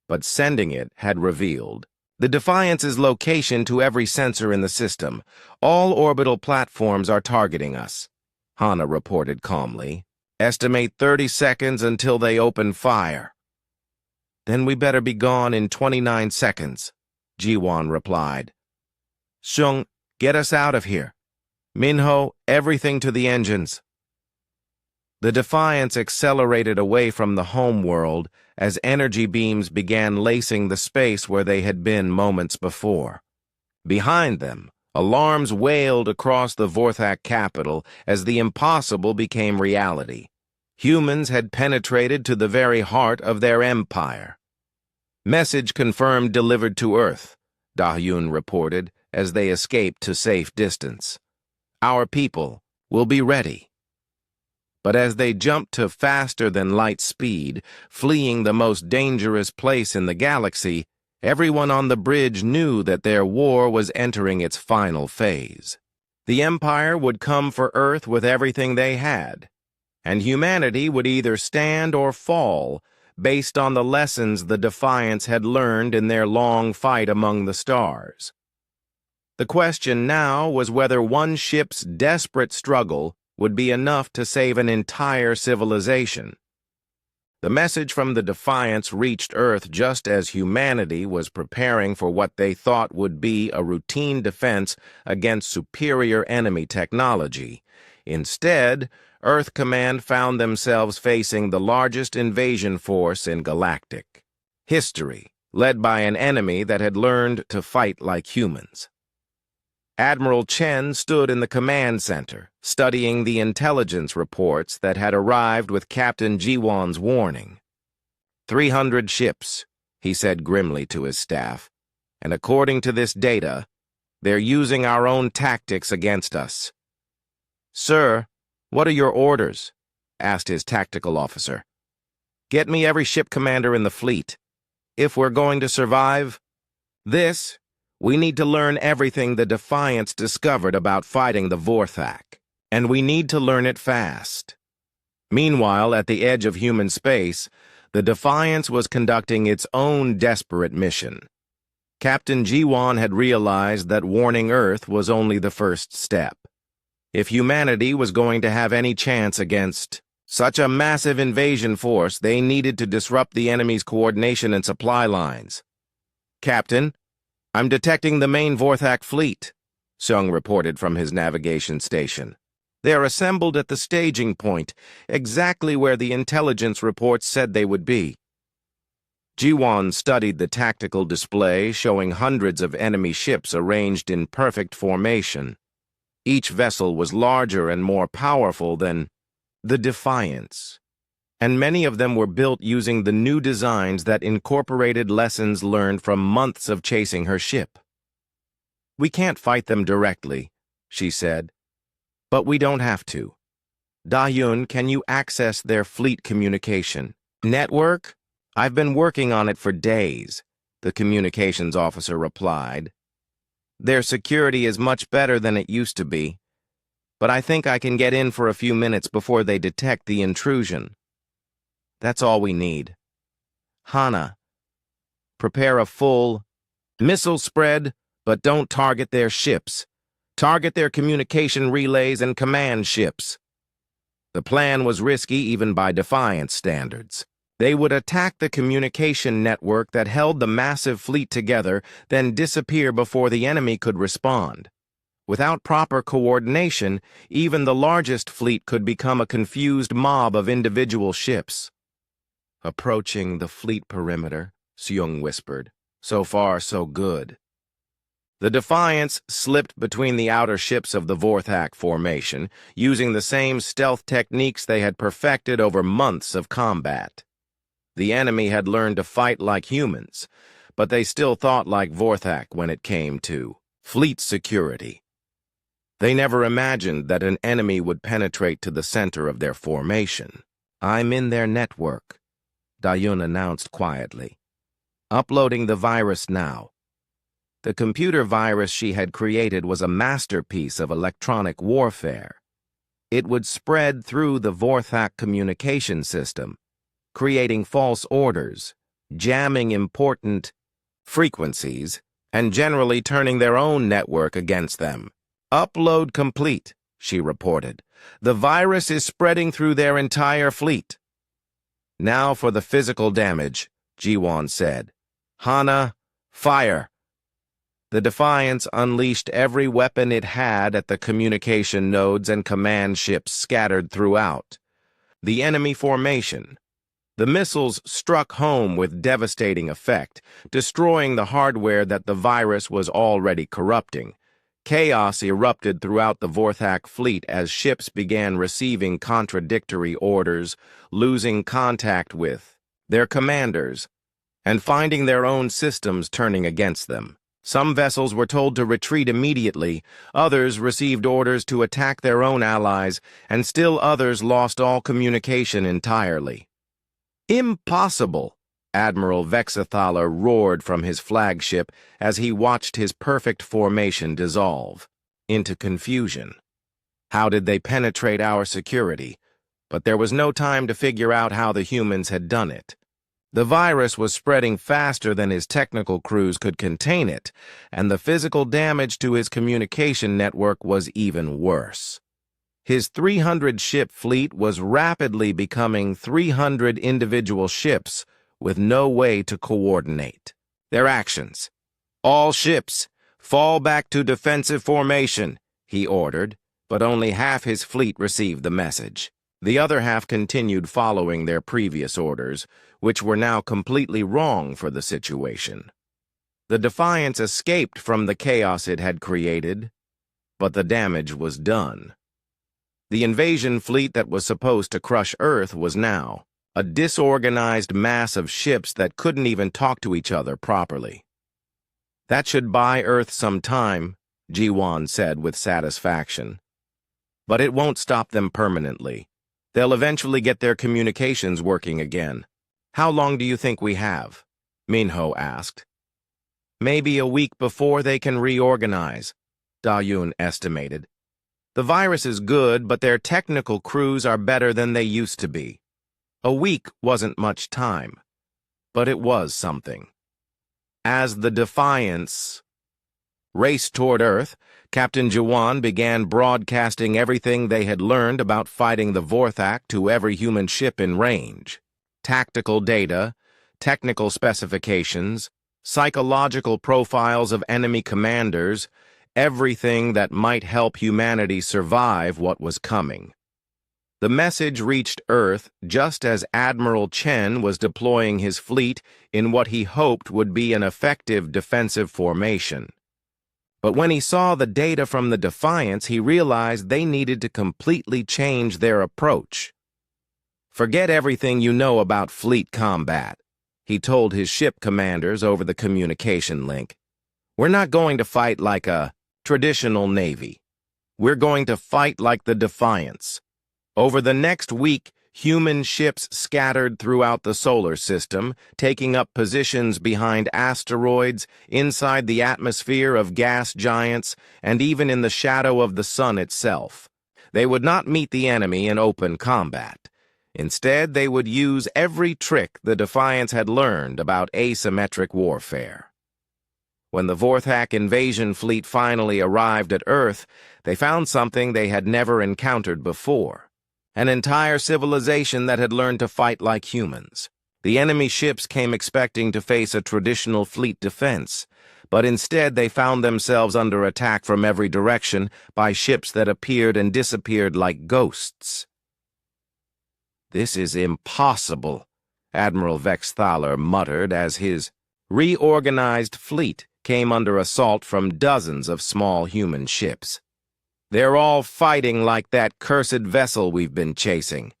But sending it had revealed the Defiance's location to every sensor in the system. "All orbital platforms are targeting us," Hana reported calmly. "Estimate 30 seconds until they open fire." "Then we better be gone in 29 seconds, Jiwon replied. "Xiong, get us out of here. Minho, everything to the engines." The Defiance accelerated away from the home world as energy beams began lacing the space where they had been moments before. Behind them, alarms wailed across the Vorthak capital as the impossible became reality. Humans had penetrated to the very heart of their empire. "Message confirmed delivered to Earth," Dahyun reported as they escaped to safe distance. "Our people will be ready." But as they jumped to faster-than-light speed, fleeing the most dangerous place in the galaxy, everyone on the bridge knew that their war was entering its final phase. The Empire would come for Earth with everything they had, and humanity would either stand or fall based on the lessons the Defiance had learned in their long fight among the stars. The question now was whether one ship's desperate struggle would be enough to save an entire civilization. The message from the Defiance reached Earth just as humanity was preparing for what they thought would be a routine defense against superior enemy technology. Instead, Earth Command found themselves facing the largest invasion force in galactic history, led by an enemy that had learned to fight like humans. Admiral Chen stood in the command center, studying the intelligence reports that had arrived with Captain Jiwan's warning. 300 ships, he said grimly to his staff, and according to this data, they're using our own tactics against us. Sir, what are your orders? Asked his tactical officer. Get me every ship commander in the fleet. If we're going to survive this, we need to learn everything the Defiance discovered about fighting the Vorthak, and we need to learn it fast. Meanwhile, at the edge of human space, the Defiance was conducting its own desperate mission. Captain Jiwan had realized that warning Earth was only the first step. If humanity was going to have any chance against such a massive invasion force, they needed to disrupt the enemy's coordination and supply lines. Captain, I'm detecting the main Vorthak fleet, Seung reported from his navigation station. They're assembled at the staging point, exactly where the intelligence reports said they would be. Jiwan studied the tactical display showing hundreds of enemy ships arranged in perfect formation. Each vessel was larger and more powerful than the Defiance, and many of them were built using the new designs that incorporated lessons learned from months of chasing her ship. We can't fight them directly, she said, but we don't have to. Da-Yun, can you access their fleet communication network? I've been working on it for days, the communications officer replied. Their security is much better than it used to be, but I think I can get in for a few minutes before they detect the intrusion. That's all we need. Hana, prepare a full missile spread, but don't target their ships. Target their communication relays and command ships. The plan was risky even by Defiance standards. They would attack the communication network that held the massive fleet together, then disappear before the enemy could respond. Without proper coordination, even the largest fleet could become a confused mob of individual ships. Approaching the fleet perimeter, Seung whispered. So far, so good. The Defiance slipped between the outer ships of the Vorthak formation, using the same stealth techniques they had perfected over months of combat. The enemy had learned to fight like humans, but they still thought like Vorthak when it came to fleet security. They never imagined that an enemy would penetrate to the center of their formation. I'm in their network, Da-Yun announced quietly. Uploading the virus now. The computer virus she had created was a masterpiece of electronic warfare. It would spread through the Vorthak communication system, creating false orders, jamming important frequencies, and generally turning their own network against them. Upload complete, she reported. The virus is spreading through their entire fleet. Now for the physical damage, Jiwan said. Hana, fire. The Defiance unleashed every weapon it had at the communication nodes and command ships scattered throughout the enemy formation. The missiles struck home with devastating effect, destroying the hardware that the virus was already corrupting. Chaos erupted throughout the Vorthak fleet as ships began receiving contradictory orders, losing contact with their commanders, and finding their own systems turning against them. Some vessels were told to retreat immediately, others received orders to attack their own allies, and still others lost all communication entirely. Impossible! Admiral Vexathala roared from his flagship as he watched his perfect formation dissolve into confusion. How did they penetrate our security? But there was no time to figure out how the humans had done it. The virus was spreading faster than his technical crews could contain it, and the physical damage to his communication network was even worse. His 300-ship fleet was rapidly becoming 300 individual ships with no way to coordinate their actions. All ships, fall back to defensive formation, he ordered. but only half his fleet received the message. The other half continued following their previous orders, which were now completely wrong for the situation. The Defiance escaped from the chaos it had created, but the damage was done. The invasion fleet that was supposed to crush Earth was now a disorganized mass of ships that couldn't even talk to each other properly. "That should buy Earth some time," Ji-Wan said with satisfaction. "But it won't stop them permanently. They'll eventually get their communications working again." "How long do you think we have?" Minho asked. "Maybe a week before they can reorganize," Da-Yun estimated. "The virus is good, but their technical crews are better than they used to be." A week wasn't much time, but it was something. As the Defiance raced toward Earth, Captain Ji-Wan began broadcasting everything they had learned about fighting the Vorthak to every human ship in range. Tactical data, technical specifications, psychological profiles of enemy commanders, everything that might help humanity survive what was coming. The message reached Earth just as Admiral Chen was deploying his fleet in what he hoped would be an effective defensive formation. But when he saw the data from the Defiance, he realized they needed to completely change their approach. "Forget everything you know about fleet combat," he told his ship commanders over the communication link. "We're not going to fight like a traditional navy. We're going to fight like the Defiance." Over the next week, human ships scattered throughout the solar system, taking up positions behind asteroids, inside the atmosphere of gas giants, and even in the shadow of the sun itself. They would not meet the enemy in open combat. Instead, they would use every trick the Defiance had learned about asymmetric warfare. When the Vorthak invasion fleet finally arrived at Earth, they found something they had never encountered before. An entire civilization that had learned to fight like humans. The enemy ships came expecting to face a traditional fleet defense, but instead they found themselves under attack from every direction by ships that appeared and disappeared like ghosts. "This is impossible," Admiral Vexthaler muttered as his reorganized fleet came under assault from dozens of small human ships. "They're all fighting like that cursed vessel we've been chasing."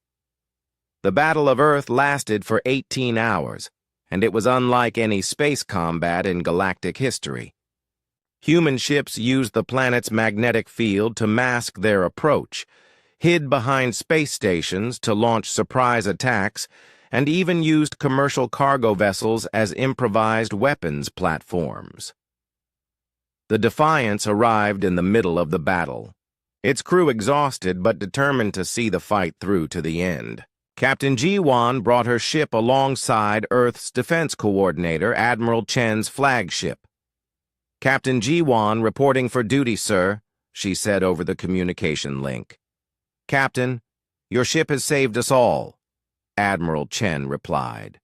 The Battle of Earth lasted for 18 hours, and it was unlike any space combat in galactic history. Human ships used the planet's magnetic field to mask their approach, hid behind space stations to launch surprise attacks, and even used commercial cargo vessels as improvised weapons platforms. The Defiance arrived in the middle of the battle, its crew exhausted but determined to see the fight through to the end. Captain Ji-Wan brought her ship alongside Earth's defense coordinator, Admiral Chen's flagship. "Captain Ji-Wan reporting for duty, sir," she said over the communication link. "Captain, your ship has saved us all," Admiral Chen replied.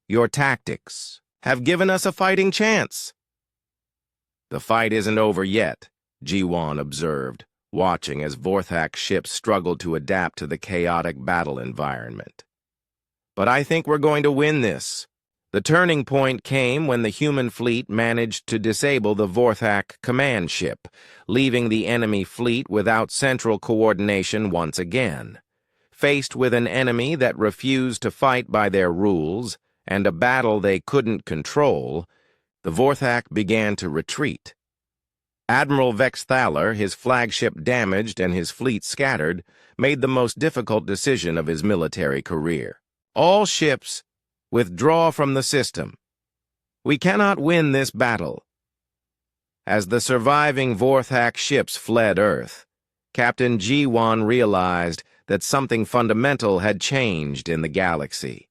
"Your tactics have given us a fighting chance." "The fight isn't over yet," Ji-Wan observed, watching as Vorthak ships struggled to adapt to the chaotic battle environment. "But I think we're going to win this." The turning point came when the human fleet managed to disable the Vorthak command ship, leaving the enemy fleet without central coordination once again. Faced with an enemy that refused to fight by their rules and a battle they couldn't control, the Vorthak began to retreat. Admiral Vexthaler, his flagship damaged and his fleet scattered, made the most difficult decision of his military career. "All ships, withdraw from the system. We cannot win this battle." As the surviving Vorthak ships fled Earth, Captain Ji-Wan realized that something fundamental had changed in the galaxy.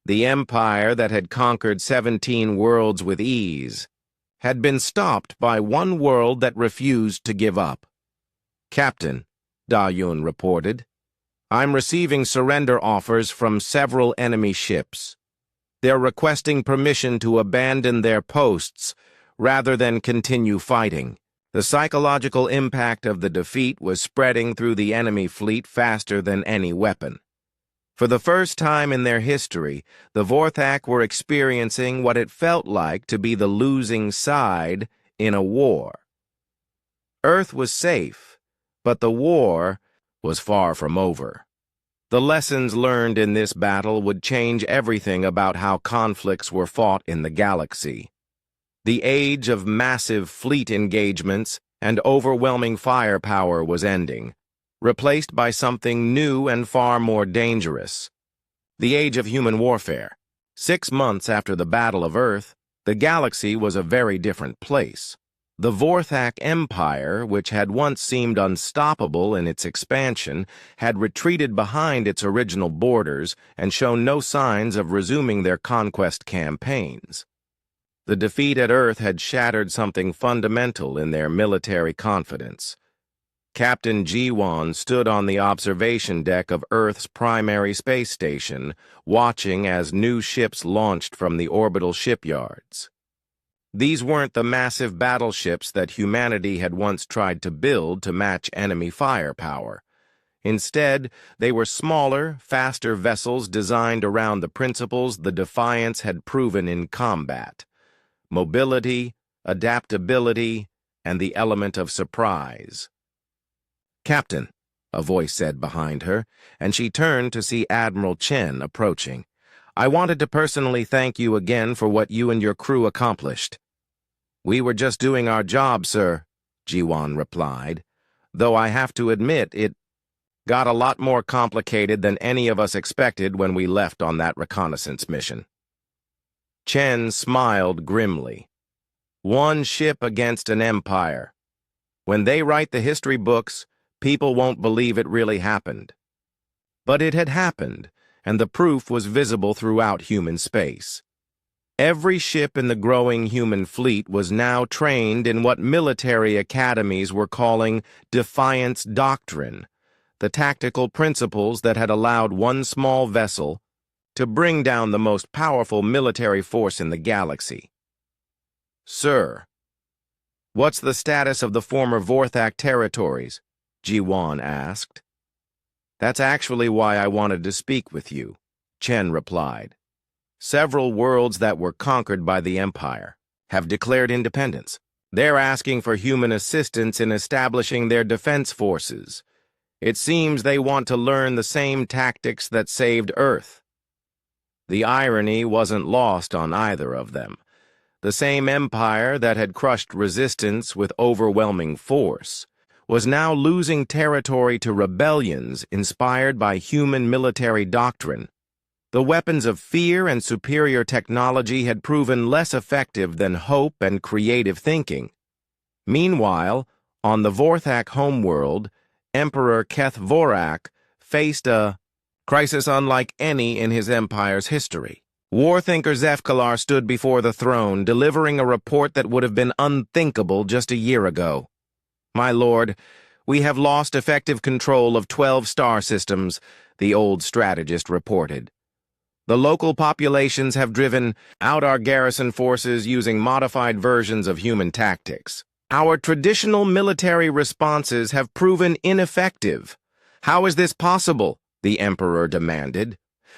The empire that had conquered 17 worlds with ease had been stopped by one world that refused to give up. "Captain," Da-Yun reported, "I'm receiving surrender offers from several enemy ships. They're requesting permission to abandon their posts rather than continue fighting." The psychological impact of the defeat was spreading through the enemy fleet faster than any weapon. For the first time in their history, the Vorthak were experiencing what it felt like to be the losing side in a war. Earth was safe, but the war was far from over. The lessons learned in this battle would change everything about how conflicts were fought in the galaxy. The age of massive fleet engagements and overwhelming firepower was ending, replaced by something new and far more dangerous. The age of human warfare. 6 months after the Battle of Earth, the galaxy was a very different place. The Vorthak Empire, which had once seemed unstoppable in its expansion, had retreated behind its original borders and shown no signs of resuming their conquest campaigns. The defeat at Earth had shattered something fundamental in their military confidence. Captain Jiwan stood on the observation deck of Earth's primary space station, watching as new ships launched from the orbital shipyards. These weren't the massive battleships that humanity had once tried to build to match enemy firepower. Instead, they were smaller, faster vessels designed around the principles the Defiance had proven in combat: mobility, adaptability, and the element of surprise. "Captain," a voice said behind her, and she turned to see Admiral Chen approaching. "I wanted to personally thank you again for what you and your crew accomplished." "We were just doing our job, sir," Jiwan replied, "though I have to admit it got a lot more complicated than any of us expected when we left on that reconnaissance mission." Chen smiled grimly. "One ship against an empire. When they write the history books, people won't believe it really happened." But it had happened, and the proof was visible throughout human space. Every ship in the growing human fleet was now trained in what military academies were calling Defiance Doctrine, the tactical principles that had allowed one small vessel to bring down the most powerful military force in the galaxy. "Sir, what's the status of the former Vorthak territories?" Jiwan asked. "That's actually why I wanted to speak with you," Chen replied. "Several worlds that were conquered by the Empire have declared independence. They're asking for human assistance in establishing their defense forces. It seems they want to learn the same tactics that saved Earth." The irony wasn't lost on either of them. The same empire that had crushed resistance with overwhelming force was now losing territory to rebellions inspired by human military doctrine. The weapons of fear and superior technology had proven less effective than hope and creative thinking. Meanwhile, on the Vorthak homeworld, Emperor Keth Vorak faced a crisis unlike any in his empire's history. War thinker Zefkalar stood before the throne, delivering a report that would have been unthinkable just a year ago. "My lord, we have lost effective control of 12 star systems," the old strategist reported. "The local populations have driven out our garrison forces using modified versions of human tactics. Our traditional military responses have proven ineffective." "How is this possible?" the Emperor demanded.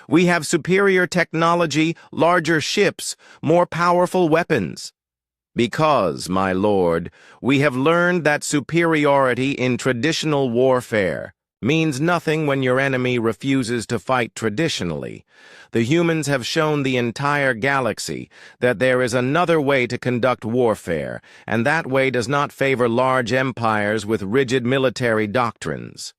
"We have superior technology, larger ships, more powerful weapons." "Because, my lord, we have learned that superiority in traditional warfare means nothing when your enemy refuses to fight traditionally. The humans have shown the entire galaxy that there is another way to conduct warfare, and that way does not favor large empires with rigid military doctrines."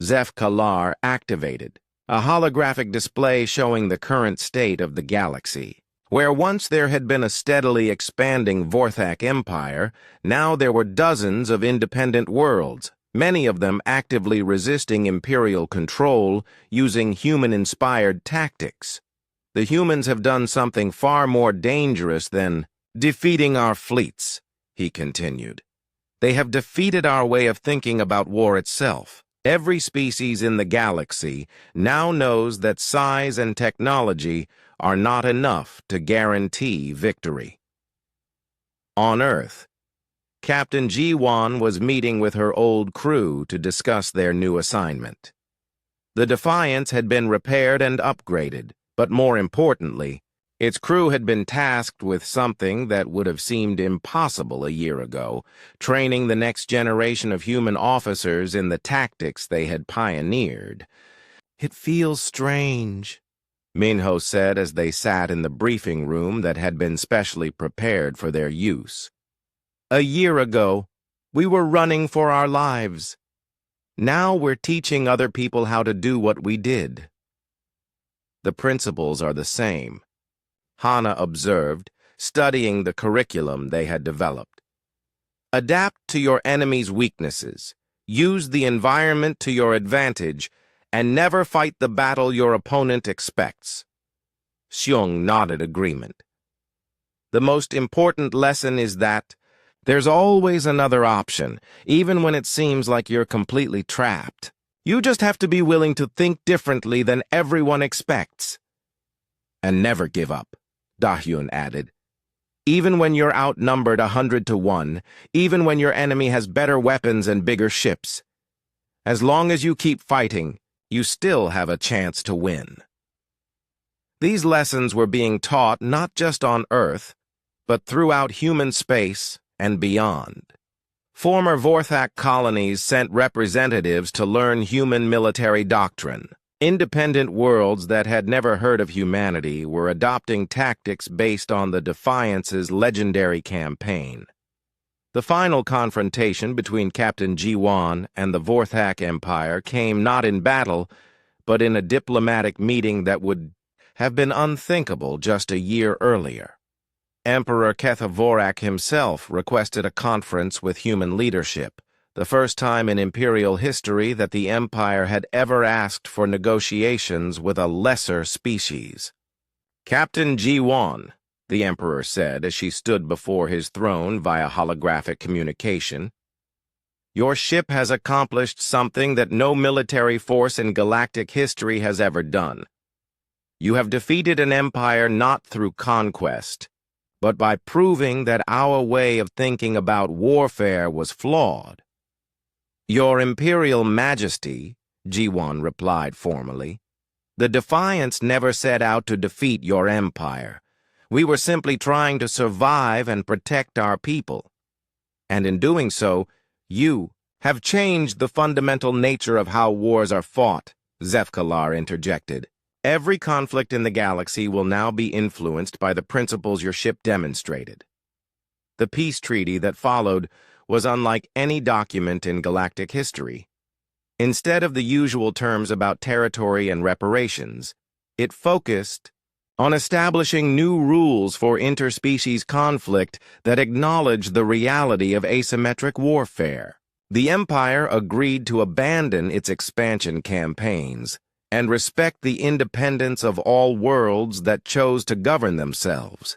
Zefkalar activated a holographic display showing the current state of the galaxy. Where once there had been a steadily expanding Vorthak empire, now there were dozens of independent worlds, many of them actively resisting imperial control using human-inspired tactics. The humans have done something far more dangerous than defeating our fleets, he continued. They have defeated our way of thinking about war itself. Every species in the galaxy now knows that size and technology are not enough to guarantee victory. On Earth, Captain Ji-won was meeting with her old crew to discuss their new assignment. The Defiance had been repaired and upgraded, but more importantly, its crew had been tasked with something that would have seemed impossible a year ago, training the next generation of human officers in the tactics they had pioneered. "It feels strange," Minho said as they sat in the briefing room that had been specially prepared for their use. "A year ago, we were running for our lives. Now we're teaching other people how to do what we did." "The principles are the same," Hana observed, studying the curriculum they had developed. "Adapt to your enemy's weaknesses, use the environment to your advantage, and never fight the battle your opponent expects." Xiong nodded agreement. "The most important lesson is that there's always another option, even when it seems like you're completely trapped. You just have to be willing to think differently than everyone expects." "And never give up," Dahyun added. "Even when you're outnumbered 100-1, even when your enemy has better weapons and bigger ships. As long as you keep fighting, you still have a chance to win." These lessons were being taught not just on Earth, but throughout human space and beyond. Former Vorthak colonies sent representatives to learn human military doctrine. Independent worlds that had never heard of humanity were adopting tactics based on the Defiance's legendary campaign. The final confrontation between Captain Ji-won and the Vorthak Empire came not in battle, but in a diplomatic meeting that would have been unthinkable just a year earlier. Emperor Kethovorak himself requested a conference with human leadership, the first time in imperial history that the Empire had ever asked for negotiations with a lesser species. "Captain Ji-won," the Emperor said as she stood before his throne via holographic communication, "your ship has accomplished something that no military force in galactic history has ever done. You have defeated an empire not through conquest, but by proving that our way of thinking about warfare was flawed." "Your Imperial Majesty," Ji-won replied formally, "the Defiance never set out to defeat your empire. We were simply trying to survive and protect our people. And in doing so, you have changed the fundamental nature of how wars are fought," Zefkalar interjected. "Every conflict in the galaxy will now be influenced by the principles your ship demonstrated." The peace treaty that followed was unlike any document in galactic history. Instead of the usual terms about territory and reparations, it focused on establishing new rules for interspecies conflict that acknowledge the reality of asymmetric warfare. The Empire agreed to abandon its expansion campaigns and respect the independence of all worlds that chose to govern themselves.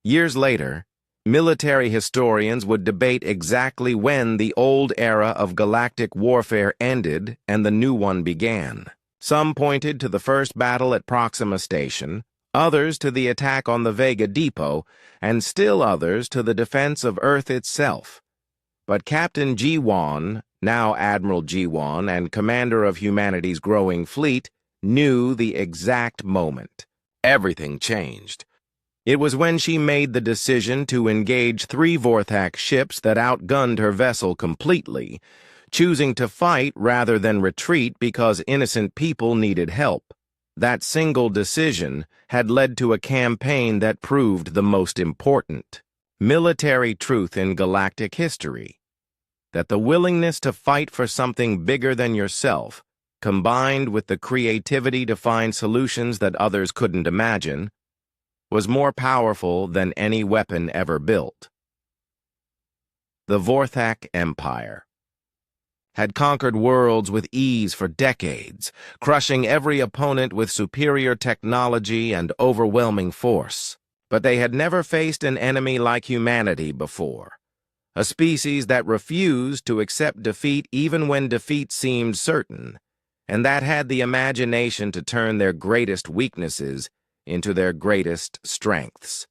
Years later, military historians would debate exactly when the old era of galactic warfare ended and the new one began. Some pointed to the first battle at Proxima Station, others to the attack on the Vega Depot, and still others to the defense of Earth itself. But Captain Ji-won, now Admiral Ji-won and commander of humanity's growing fleet, knew the exact moment. Everything changed. It was when she made the decision to engage 3 Vorthak ships that outgunned her vessel completely, choosing to fight rather than retreat because innocent people needed help. That single decision had led to a campaign that proved the most important military truth in galactic history: that the willingness to fight for something bigger than yourself, combined with the creativity to find solutions that others couldn't imagine, was more powerful than any weapon ever built. The Vorthak Empire had conquered worlds with ease for decades, crushing every opponent with superior technology and overwhelming force. But they had never faced an enemy like humanity before, a species that refused to accept defeat even when defeat seemed certain, and that had the imagination to turn their greatest weaknesses into their greatest strengths.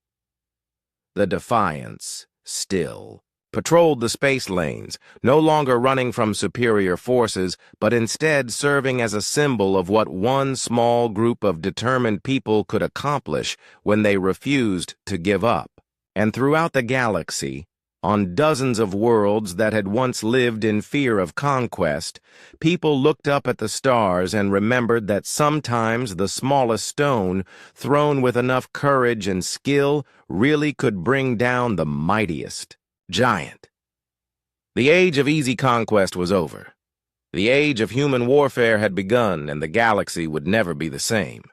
The Defiance still patrolled the space lanes, no longer running from superior forces, but instead serving as a symbol of what one small group of determined people could accomplish when they refused to give up. And throughout the galaxy, on dozens of worlds that had once lived in fear of conquest, people looked up at the stars and remembered that sometimes the smallest stone, thrown with enough courage and skill, really could bring down the mightiest giant. The age of easy conquest was over. The age of human warfare had begun, and the galaxy would never be the same.